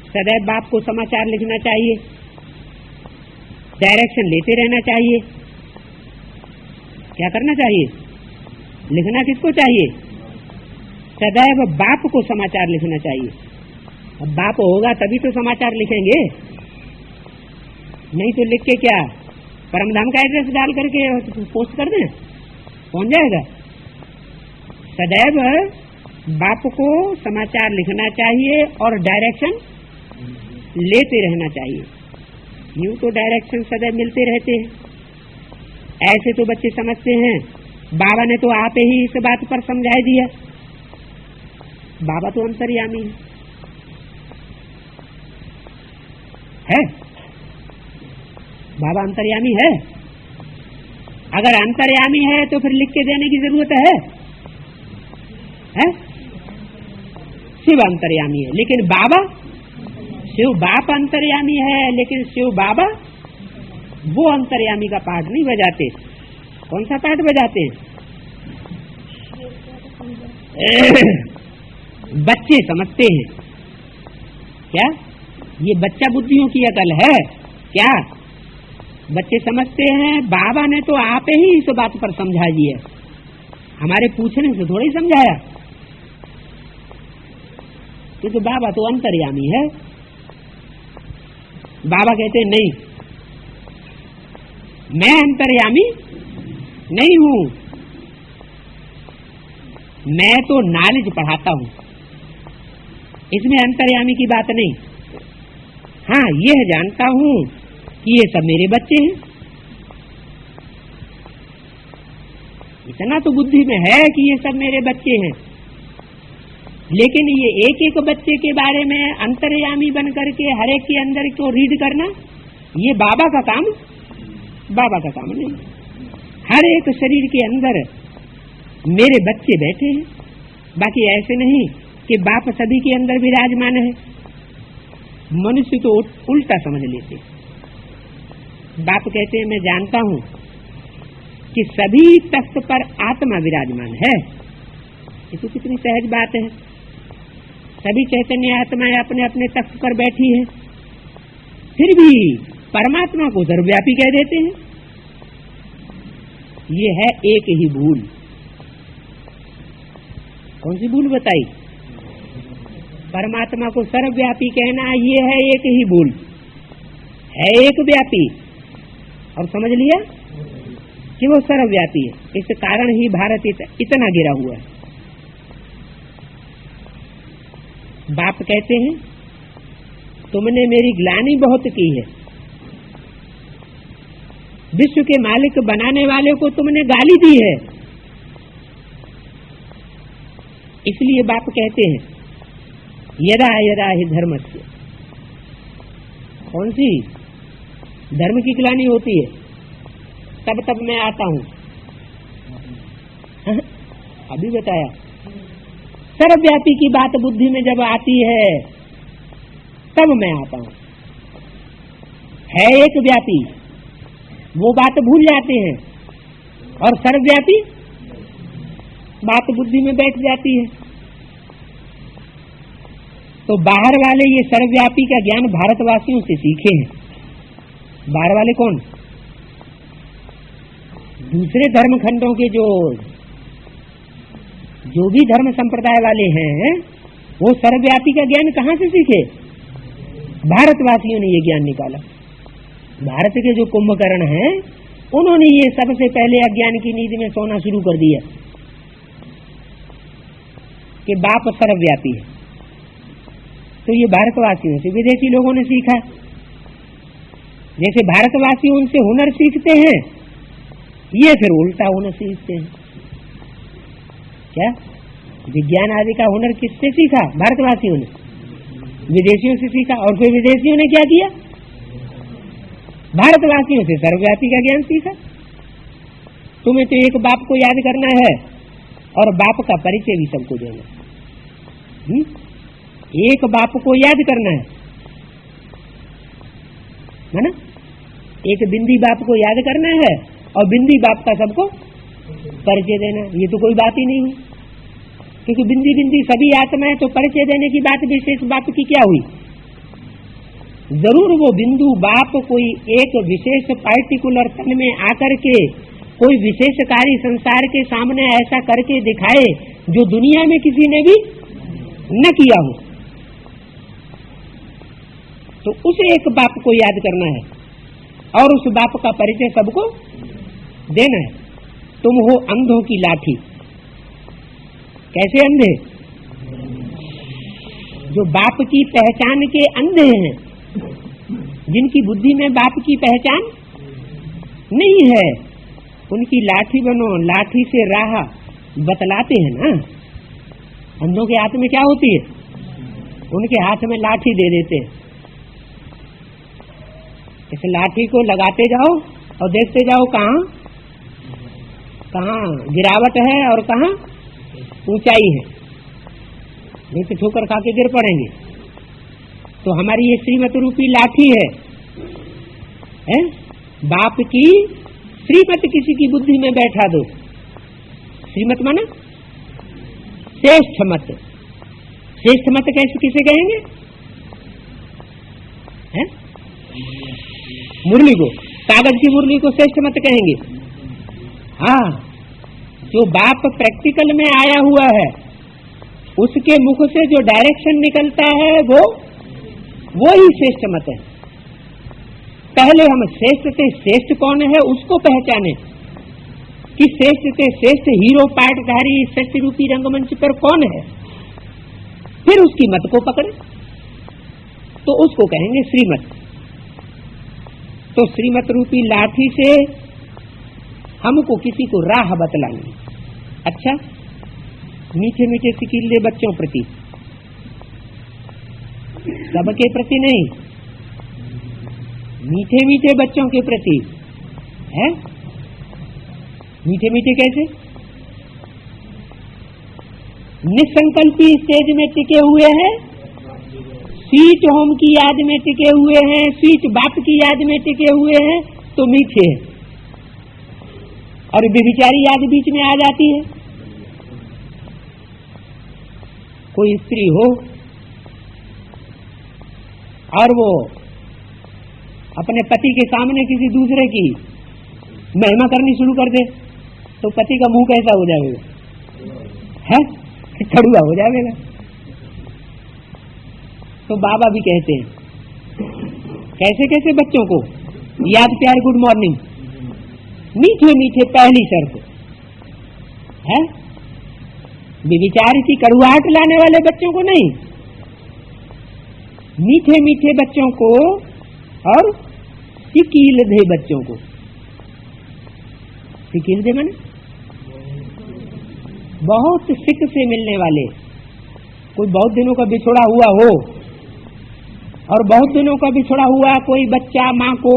सदैव बाप को समाचार लिखना चाहिए, डायरेक्शन लेते रहना चाहिए। क्या करना चाहिए? लिखना किसको चाहिए? सदैव बाप को समाचार लिखना चाहिए। अब बाप होगा तभी तो समाचार लिखेंगे, नहीं तो लिख के क्या परमधाम का एड्रेस डाल करके पोस्ट कर दें, पहुंच जाएगा। सदैव बाप को समाचार लिखना चाहिए और डायरेक्शन लेते रहना चाहिए। यूं तो डायरेक्शन सदैव मिलते रहते हैं। ऐसे तो बच्चे समझते हैं बाबा ने तो आप ही इस बात पर समझा दिया। बाबा तो अंतर्यामी है। बाबा अंतर्यामी है। अगर अंतर्यामी है तो फिर लिख के देने की जरूरत है? शिव अंतर्यामी है, लेकिन बाबा शिव बाप अंतर्यामी है, लेकिन शिव बाबा वो अंतर्यामी का पाठ नहीं बजाते। कौन सा पाठ बजाते हैं? बच्चे समझते हैं। क्या ये बच्चा बुद्धियों की अकल है क्या? बच्चे समझते हैं बाबा ने तो आप ही इस बात पर समझा दिया, हमारे पूछने से थोड़ा ही समझाया। क्योंकि बाबा तो अंतर्यामी है। बाबा कहते हैं नहीं, मैं अंतर्यामी नहीं हूं, मैं तो नॉलेज पढ़ाता हूं, इसमें अंतर्यामी की बात नहीं। हाँ, यह जानता हूं कि ये सब मेरे बच्चे हैं। इतना तो बुद्धि में है कि ये सब मेरे बच्चे हैं। लेकिन ये एक एक बच्चे के बारे में अंतर्यामी बन करके हर एक के अंदर को रीड करना, ये बाबा का काम नहीं। हर एक शरीर के अंदर मेरे बच्चे बैठे हैं, बाकी ऐसे नहीं कि बाप सभी के अंदर विराजमान है। मनुष्य तो उल्टा समझ लेते। बाप कहते हैं मैं जानता हूं कि सभी तख्त पर आत्मा विराजमान है। ये तो कितनी सहज बात है। सभी चैतन्य आत्माएं अपने अपने तख्त पर बैठी है, फिर भी परमात्मा को सर्वव्यापी कह देते हैं। ये है एक ही भूल। कौन सी भूल बताई? परमात्मा को सर्वव्यापी कहना, ये है एक ही भूल। है एक व्यापी और समझ लिया कि वो सर्वव्यापी है। इस कारण ही भारत इतना गिरा हुआ है। बाप कहते हैं तुमने मेरी ग्लानि बहुत की है, विश्व के मालिक बनाने वाले को तुमने गाली दी है। इसलिए बाप कहते हैं यदा यदा ही धर्मस्य। कौन सी धर्म की ग्लानि होती है? तब तब मैं आता हूं। अभी बताया। सर्वव्यापी की बात बुद्धि में जब आती है तब मैं आता हूं। है एक व्यापी, वो बात भूल जाते हैं और सर्वव्यापी बात बुद्धि में बैठ जाती है। तो बाहर वाले ये सर्वव्यापी का ज्ञान भारतवासियों से सीखे हैं। बाहर वाले कौन? दूसरे धर्म खंडों के जो भी धर्म संप्रदाय वाले हैं, वो सर्वव्यापी का ज्ञान कहां से सीखे? भारतवासियों ने ये ज्ञान निकाला। भारत के जो कुंभकर्ण हैं, उन्होंने ये सबसे पहले अज्ञान की नींद में सोना शुरू कर दिया कि बाप सर्वव्यापी है। तो ये भारतवासियों से विदेशी लोगों ने सीखा। जैसे भारतवासी उनसे हुनर सीखते हैं, ये फिर उल्टा हुनर सीखते हैं। क्या विज्ञान आदि का हुनर किससे सीखा? भारतवासियों ने, विदेशियों से सीखा। और फिर विदेशियों ने क्या किया? भारतवासियों से सर्वव्यापी का ज्ञान सीखा। तुम्हें तो एक बाप को याद करना है और बाप का परिचय भी सबको देना। एक बाप को याद करना है ना? एक बिंदी बाप को याद करना है और बिंदी बाप का सबको परिचय देना। ये तो कोई बात ही नहीं हुई, क्योंकि बिंदी बिंदी सभी आत्मा है, तो परिचय देने की बात विशेष बाप की क्या हुई? जरूर वो बिंदु बाप कोई एक विशेष पार्टिकुलर तन में आकर के कोई विशेषकारी संसार के सामने ऐसा करके दिखाए जो दुनिया में किसी ने भी न किया हो। तो उस एक बाप को याद करना है और उस बाप का परिचय सबको देना है। तुम हो अंधों की लाठी। कैसे अंधे? जो बाप की पहचान के अंधे हैं, जिनकी बुद्धि में बाप की पहचान नहीं है, उनकी लाठी बनो। लाठी से राह बतलाते हैं ना। अंधों के हाथ में क्या होती है? उनके हाथ में लाठी दे देते हैं। इस लाठी को लगाते जाओ और देखते जाओ कहाँ गिरावट है और कहाँ ऊंचाई है, नहीं तो ठोकर खा के गिर पड़ेंगे। तो हमारी ये श्रीमत रूपी लाठी है? बाप की श्रीमत किसी की बुद्धि में बैठा दो। श्रीमत माना श्रेष्ठ मत। श्रेष्ठ मत कैसे किसे कहेंगे? मुरली को, कागज की मुरली को श्रेष्ठ मत कहेंगे। हाँ, जो बाप प्रैक्टिकल में आया हुआ है, उसके मुख से जो डायरेक्शन निकलता है वो ही श्रेष्ठ मत है। पहले हम श्रेष्ठ से श्रेष्ठ कौन है उसको पहचाने कि श्रेष्ठ से श्रेष्ठ हीरो पाठधारी सत्य रूपी रंगमंच पर कौन है, फिर उसकी मत को पकड़े तो उसको कहेंगे श्रीमत। तो श्रीमत रूपी लाठी से हमको किसी को राह बतलानी। अच्छा, मीठे मीठे सिकीले बच्चों प्रति, सबके प्रति नहीं, मीठे मीठे बच्चों के प्रति है। मीठे मीठे कैसे? निसंकल्पी स्टेज में टिके हुए हैं, स्वीट होम की याद में टिके हुए हैं, स्वीट बाप की याद में टिके हुए हैं तो मीठे हैं। और बेबिचारी याद बीच में आ जाती है। कोई स्त्री हो और वो अपने पति के सामने किसी दूसरे की महिमा करनी शुरू कर दे तो पति का मुंह कैसा हो जाएगा? है कड़ुआ हो जाएगा। तो बाबा भी कहते हैं कैसे कैसे बच्चों को याद प्यार गुड मॉर्निंग, मीठे मीठे पहली शर्त है। विचार की कड़ुआहट लाने वाले बच्चों को नहीं, मीठे मीठे बच्चों को और सिकील दे बच्चों को। सिकील दे माने बहुत सिक से मिलने वाले। कोई बहुत दिनों का बिछोड़ा हुआ हो और बहुत दिनों का बिछोड़ा हुआ कोई बच्चा माँ को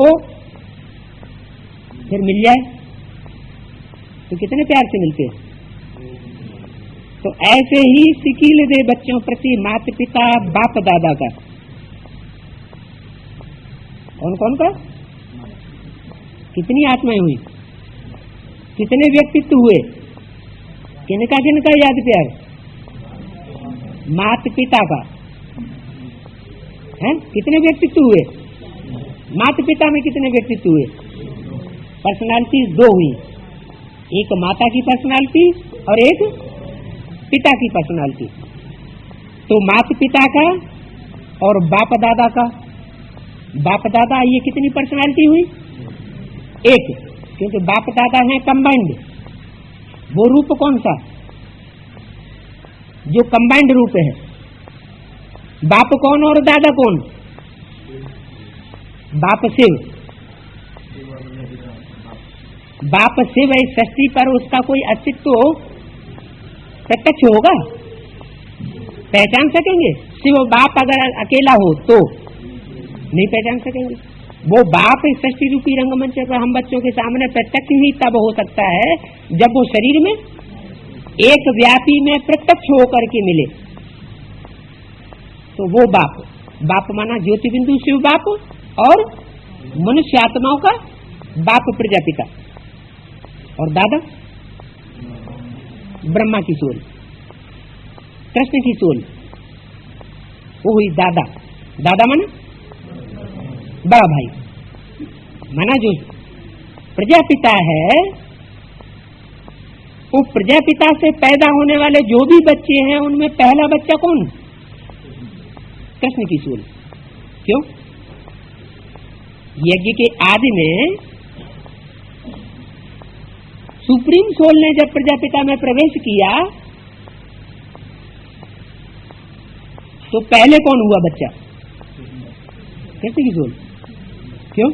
फिर मिल जाए तो कितने प्यार से मिलते हैं। तो ऐसे ही सिकील दे बच्चों प्रति माता पिता बाप दादा का। कौन कौन का? कितनी आत्माएं हुई, कितने व्यक्तित्व हुए, किनका किनका याद प्यार? माता पिता का है। कितने व्यक्तित्व हुए? माता पिता में कितने व्यक्तित्व हुए? पर्सनालिटी दो हुई, एक माता की पर्सनालिटी और एक पिता की पर्सनालिटी। तो माता पिता का और बाप दादा का। बाप दादा ये कितनी पर्सनालिटी हुई? एक, क्योंकि बाप दादा है कंबाइंड। वो रूप कौन सा? जो कंबाइंड रूप है। बाप कौन और दादा कौन? बाप शिव। बाप शिव है सृष्टि पर, उसका कोई अस्तित्व प्रत्यक्ष होगा? पहचान सकेंगे? शिव बाप अगर अकेला हो तो नहीं पहचान सकेंगे। वो बाप इस सृष्टि रूपी रंगमंच पर हम बच्चों के सामने प्रत्यक्ष ही तब हो सकता है जब वो शरीर में एक व्यापी में प्रत्यक्ष होकर के मिले। तो वो बाप, बाप माना ज्योति बिंदु शिव बाप और मनुष्य आत्माओं का बाप प्रजापिता। और दादा ब्रह्मा की सोल, कृष्ण की सोल, वो हुई दादा। दादा माना बड़ा भाई, माना जो प्रजापिता है वो प्रजापिता से पैदा होने वाले जो भी बच्चे हैं उनमें पहला बच्चा कौन? कृष्ण की सोल। क्यों? यज्ञ के आदि में सुप्रीम सोल ने जब प्रजापिता में प्रवेश किया तो पहले कौन हुआ बच्चा? कृष्ण की सोल। क्यों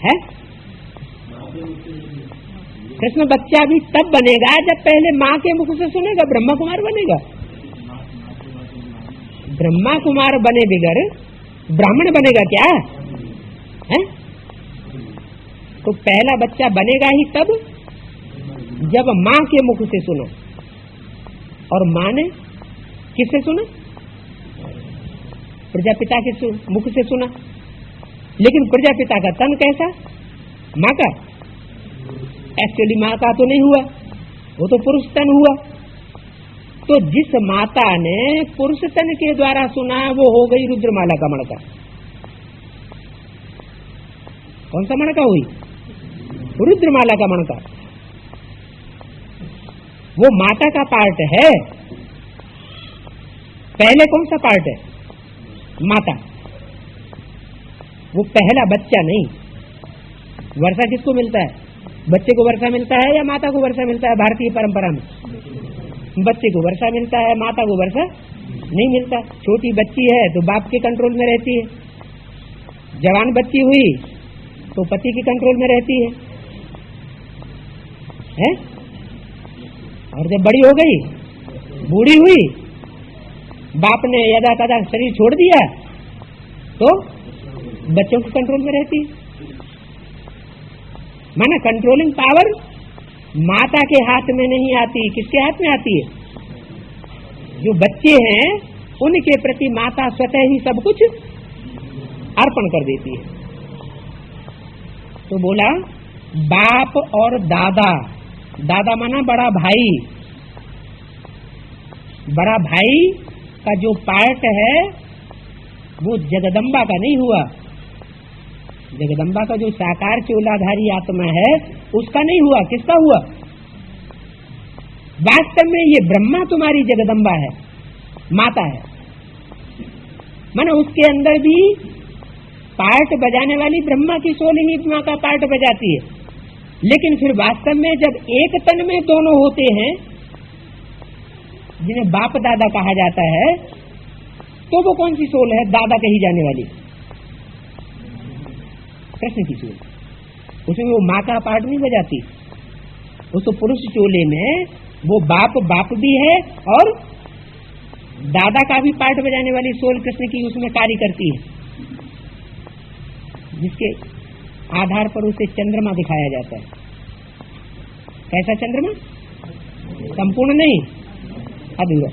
है? कृष्ण बच्चा भी तब बनेगा जब पहले माँ के मुख से सुनेगा। ब्रह्मा कुमार बनेगा। ब्रह्मा कुमार बने बिगर ब्राह्मण बनेगा क्या है? तो पहला बच्चा बनेगा ही तब जब माँ के मुख से सुना। और माँ ने किससे सुना? प्रजापिता के मुख से सुना। लेकिन प्रजापिता का तन कैसा? माँ का? एक्चुअली माँ का तो नहीं हुआ, वो तो पुरुष तन हुआ। तो जिस माता ने पुरुष तन के द्वारा सुना वो हो गई रुद्रमाला का मणका। कौन सा मणका हुई? रुद्रमाला का मणका। वो माता का पार्ट है। पहले कौन सा पार्ट है? माता। वो पहला बच्चा नहीं। वर्षा किसको मिलता है? बच्चे को वर्षा मिलता है या माता को वर्षा मिलता है? भारतीय परंपरा में बच्चे को वर्षा मिलता है, माता को वर्षा नहीं मिलता। छोटी बच्ची है तो बाप के कंट्रोल में रहती है, जवान बच्ची हुई तो पति के कंट्रोल में रहती है? और जब बड़ी हो गई, बूढ़ी हुई, बाप ने यदा कदा शरीर छोड़ दिया तो बच्चों के कंट्रोल में रहती। माना कंट्रोलिंग पावर माता के हाथ में नहीं आती, किसके हाथ में आती है? जो बच्चे हैं उनके प्रति माता स्वतः ही सब कुछ अर्पण कर देती है। तो बोला बाप और दादा, दादा माना बड़ा भाई, बड़ा भाई का जो पार्ट है वो जगदम्बा का नहीं हुआ। जगदम्बा का जो साकार चोलाधारी आत्मा है उसका नहीं हुआ, किसका हुआ? वास्तव में ये ब्रह्मा तुम्हारी जगदम्बा है, माता है। माना उसके अंदर भी पार्ट बजाने वाली ब्रह्मा की सोल ही मां का पार्ट बजाती है, लेकिन फिर वास्तव में जब एक तन में दोनों होते हैं, जिन्हें बाप दादा कहा जाता है, तो वो कौन सी सोल है? दादा कही जाने वाली कृष्ण की सोल। उसमें वो माँ का पार्ट नहीं बजाती। उस तो पुरुष चोले में वो बाप बाप भी है और दादा का भी पार्ट बजाने वाली सोल कृष्ण की उसमें कार्य करती है, जिसके आधार पर उसे चंद्रमा दिखाया जाता है। कैसा चंद्रमा? संपूर्ण नहीं, अधूरा।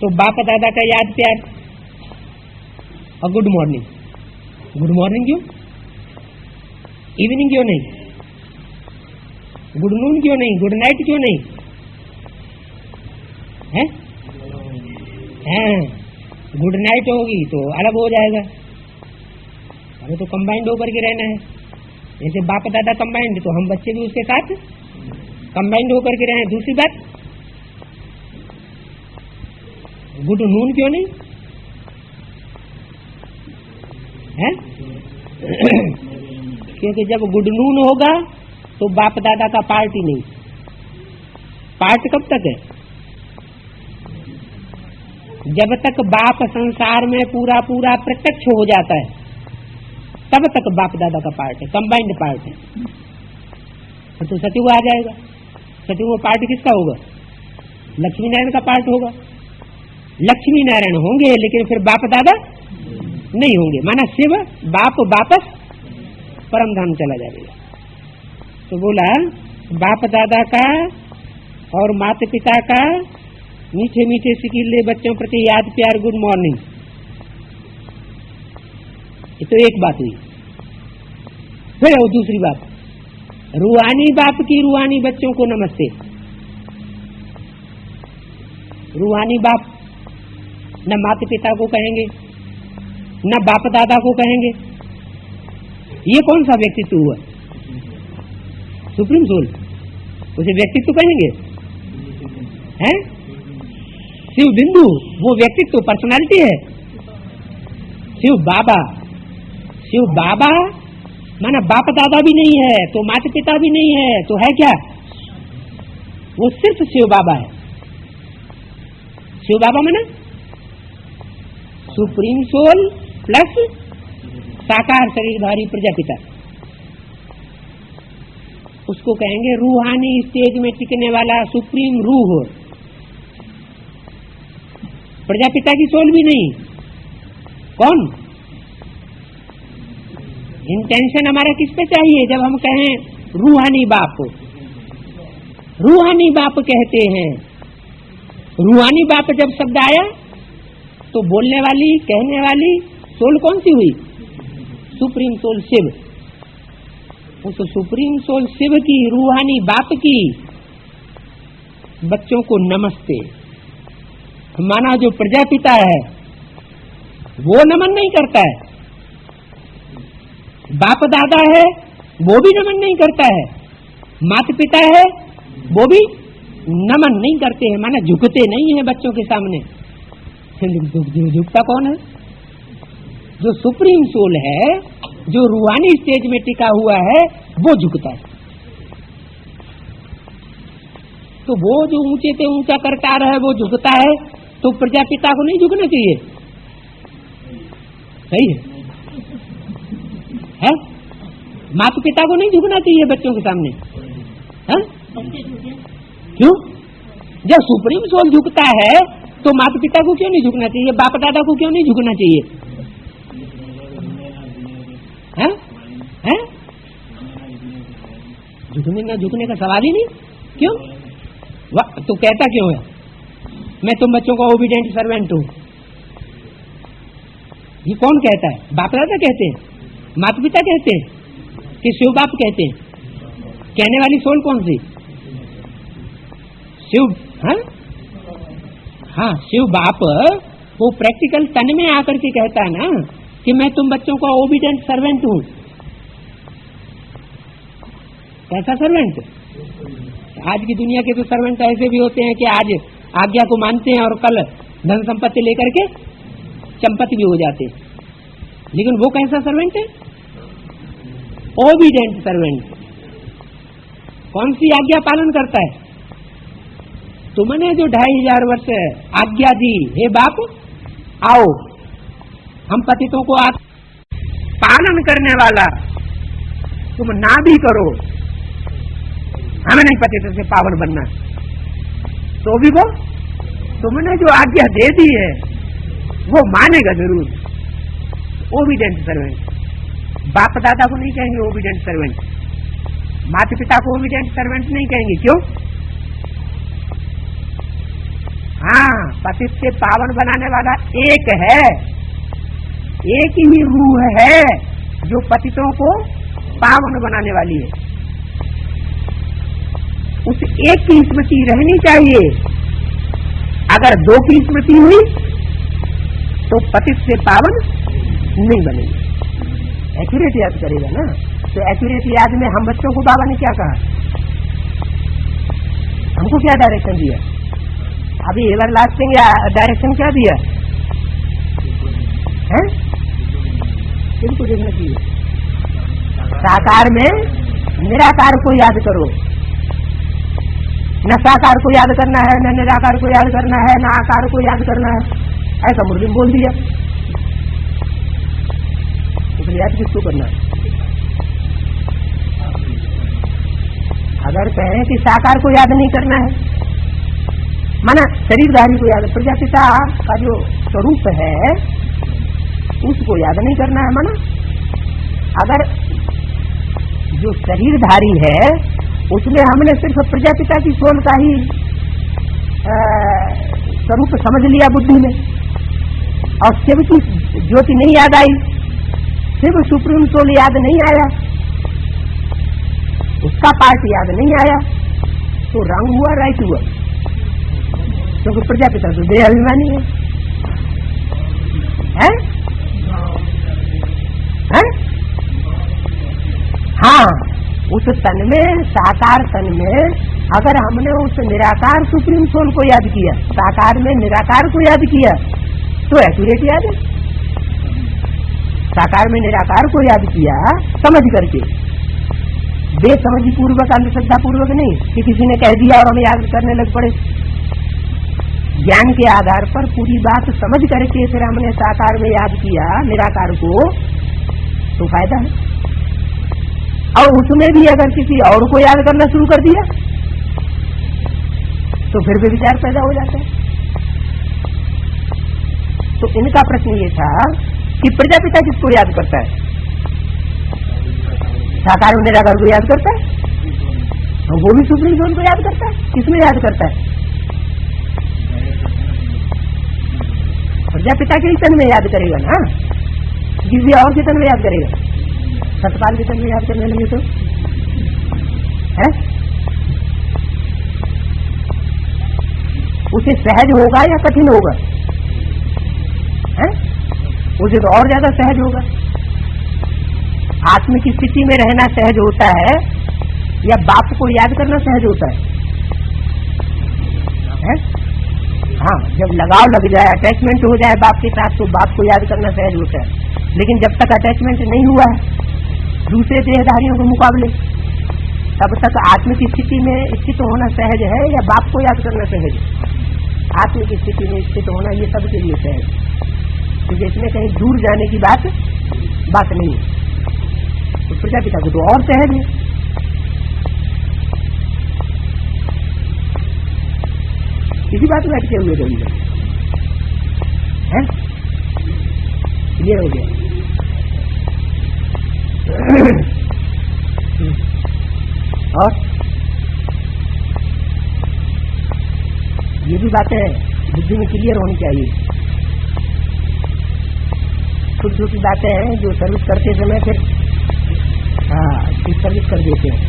तो बाप दादा का याद प्यार और गुड मॉर्निंग। गुड मॉर्निंग क्यों? इवनिंग क्यों नहीं? गुड नून क्यों नहीं? गुड नाइट क्यों नहीं? है? गुड नाइट होगी तो अलग हो जाएगा, अरे तो कंबाइंड होकर के रहना है। जैसे बाप दादा कंबाइंड, तो हम बच्चे भी उसके साथ कंबाइंड होकर के रहें। दूसरी बात, गुड नून क्यों नहीं है? क्योंकि जब गुड नून होगा तो बाप दादा का पार्ट ही नहीं। पार्ट कब तक है? जब तक बाप संसार में पूरा पूरा प्रत्यक्ष हो जाता है तब तक बाप दादा का पार्ट है, कंबाइंड पार्ट है। तो सतयुग आ जाएगा, सतयुग में पार्ट किसका होगा? लक्ष्मी नारायण का पार्ट होगा। लक्ष्मी नारायण होंगे लेकिन फिर बाप दादा नहीं होंगे। माना शिव बाप वापस परम धाम चला जाएगा। तो बोला बाप दादा का और माता पिता का मीठे मीठे सिकीले बच्चों प्रति याद प्यार, गुड मॉर्निंग। ये तो एक बात हुई। फिर वो दूसरी बात, रूहानी बाप की रूहानी बच्चों को नमस्ते। रूहानी बाप न माता पिता को कहेंगे न बाप दादा को कहेंगे। ये कौन सा व्यक्तित्व हुआ? सुप्रीम सोल, उसे व्यक्तित्व कहेंगे? हैं? शिव बिंदु वो व्यक्तित्व, पर्सनालिटी है। शिव बाबा, शिव बाबा माना बाप दादा भी नहीं है तो माता पिता भी नहीं है, तो है क्या? वो सिर्फ शिव बाबा है। शिव बाबा माना सुप्रीम सोल प्लस साकार शरीरधारी प्रजापिता। उसको कहेंगे रूहानी स्टेज में टिकने वाला सुप्रीम रूह। प्रजापिता की सोल भी नहीं। कौन? इंटेंशन हमारा किस पे चाहिए? जब हम कहें रूहानी बाप, रूहानी बाप कहते हैं। रूहानी बाप जब शब्द आया तो बोलने वाली कहने वाली सोल कौन सी हुई? Supreme soul Shiv. उस सुप्रीम सोल शिव की रूहानी बाप की बच्चों को नमस्ते। माना जो प्रजापिता है वो नमन नहीं करता है, बाप दादा है वो भी नमन नहीं करता है, माता पिता है वो भी नमन नहीं करते हैं। माना झुकते नहीं है बच्चों के सामने। झुकता कौन है? जो सुप्रीम सोल है, जो रूहानी स्टेज में टिका हुआ है, वो झुकता है। तो वो जो ऊंचे से ऊंचा करता रहे वो झुकता है, तो प्रजापिता को नहीं झुकना चाहिए? सही है? माता पिता को नहीं झुकना चाहिए बच्चों के सामने? है? क्यों? जब सुप्रीम सोल झुकता है तो माता पिता को क्यों नहीं झुकना चाहिए, बाप दादा को क्यों नहीं झुकना चाहिए? हैं? झुकने ना झुकने का सवाल ही नहीं। क्यों? तो कहता क्यों है मैं तुम बच्चों का ओबीडिएंट सर्वेंट हूं? ये कौन कहता है? बाप दादा कहते हैं, माता पिता कहते हैं कि शिव बाप कहते हैं? कहने वाली सोल कौन सी? शिव। हाँ, शिव बाप वो प्रैक्टिकल तन में आकर के कहता है ना कि मैं तुम बच्चों का ओबीडिएंट सर्वेंट हूं। कैसा सर्वेंट? आज की दुनिया के तो सर्वेंट ऐसे भी होते हैं कि आज आज्ञा को मानते हैं और कल धन संपत्ति लेकर के चंपत भी हो जाते हैं। लेकिन वो कैसा सर्वेंट है? Obedient servant. कौन सी आज्ञा पालन करता है? तुमने जो 2500 वर्ष आज्ञा दी, हे बाप आओ हम पतितों को आज पालन करने वाला, तुम ना भी करो, हमें नहीं पतितों से पावन बनना, तो भी वो तुमने जो आज्ञा दे दी है वो मानेगा जरूर। Obedient servant. बाप दादा को नहीं कहेंगे ओबीडिएंट सर्वेंट, माता पिता को ओबीडिएंट सर्वेंट नहीं कहेंगे। क्यों? हाँ, पतित से पावन बनाने वाला एक है, एक ही रूह है जो पतितों को पावन बनाने वाली है। उस एक की स्मृति रहनी चाहिए। अगर दो की स्मृति हुई तो पतित से पावन नहीं बनेगी। एक्यूरेट याद करेगा ना। तो एक्यूरेट याद में हम बच्चों को बाबा ने क्या कहा, हमको क्या डायरेक्शन दिया? अभी एवर लास्टिंग डायरेक्शन क्या दिया है? इनको देखना चाहिए। साकार में निराकार को याद करो, न साकार को याद करना है, न निराकार को याद करना है, न आकार को याद करना है। ऐसा मुर्गी बोल दिया, इसलिए याद किसको करना है? अगर कहें कि साकार को याद नहीं करना है, माना शरीरधारी को याद, प्रजापिता का जो स्वरूप है उसको याद नहीं करना है। माना अगर जो शरीरधारी है उसमें हमने सिर्फ प्रजापिता की सोल का ही स्वरूप समझ लिया बुद्धि में, और शिव की ज्योति नहीं याद आई, शिव सुप्रीम सोल याद नहीं आया, उसका पार्ट याद नहीं आया, तो रंग हुआ राइट हुआ, क्योंकि प्रजापिता तो देह अभिमानी है? हाँ, उस तन में, साकार तन में अगर हमने उस निराकार सुप्रीम सोल को याद किया, साकार में निराकार को याद किया, तो एक्यूरेट याद है। साकार में निराकार को याद किया समझ करके, बेसमझी पूर्वक, अंधश्रद्धा पूर्वक नहीं कि किसी ने कह दिया और हम याद करने लग पड़े। ज्ञान के आधार पर पूरी बात समझ करके फिर हमने साकार में याद किया निराकार को, तो फायदा है। और उसमें भी अगर किसी और को याद करना शुरू कर दिया तो फिर भी विचार पैदा हो जाता है। तो इनका प्रश्न ये था कि प्रजापिता किसको याद करता है? साकार और निराकार को याद करता है, और वो भी सुप्रीम सोल को याद करता है। किसमें याद करता है? प्रजापिता के तन में याद करेगा ना, किसी और के तन में याद करेगा? सतपाल के तन में याद करने लगे तो है? उसे सहज होगा या कठिन होगा? है? उसे तो और ज्यादा सहज होगा। आत्म की स्थिति में रहना सहज होता है या बाप को याद करना सहज होता है? हाँ, जब लगाव लग जाए, अटैचमेंट हो जाए बाप के साथ, तो बाप को याद करना सहज होता है। लेकिन जब तक अटैचमेंट नहीं हुआ है दूसरे देहधारियों के मुकाबले, तब तक आत्म की स्थिति में स्थित होना सहज है या बाप को याद करना सहज है? आत्म की स्थिति में स्थित होना ये सबके लिए सहज है, क्योंकि इसमें कहीं दूर जाने की बात नहीं है। तो प्रजापिता को तो और सहज है। भी बात में अटके हुए थे, क्लियर हो गया। और ये भी बातें बुद्धि में क्लियर होनी चाहिए। छोटी छोटी बातें हैं जो सर्विस करते समय फिर सर्विस कर देते हैं।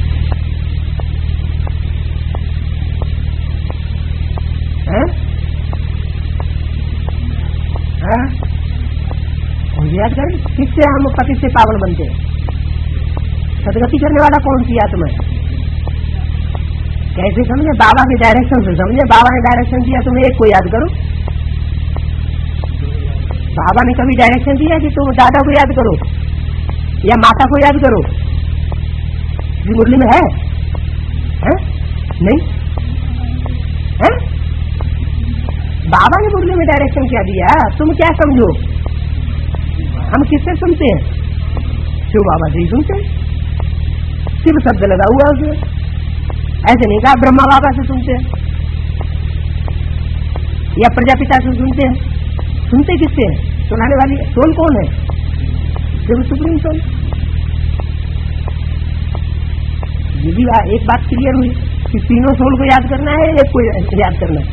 याद करें, किससे हम पति से पावन बनते हैं? सदगति करने वाला कौन सी आत्मा है? कैसे समझे? बाबा के डायरेक्शन से समझे। बाबा ने डायरेक्शन दिया, तुम एक को याद करो। बाबा ने कभी डायरेक्शन दिया कि तुम दादा को याद करो या माता को याद करो? ये मुरली में है? नहीं है? बाबा ने मुरली में डायरेक्शन क्या दिया? तुम क्या समझो? हम किससे सुनते हैं? शिव बाबा से ही सुनते हैं। शिव शब्द लगा हुआ उसमें, ऐसे नहीं कहा ब्रह्मा बाबा से सुनते हैं या प्रजापिता से सुनते हैं। सुनते किससे हैं? सुनाने वाली सोल कौन है? Shiv supreme soul. ये भी एक बात क्लियर हुई कि तीनों सोल को याद करना है, एक को याद करना है।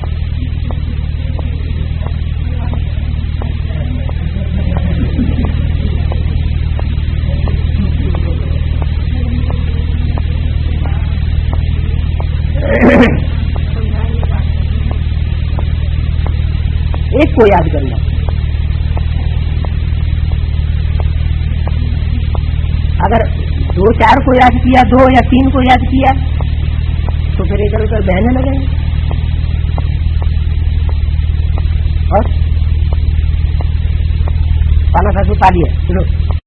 एक को याद करना। अगर 2-4 को याद किया, 2 या 3 को याद किया, तो फिर इधर उधर बहने लगेंगे। और पाना था तो पा लिया, चलो।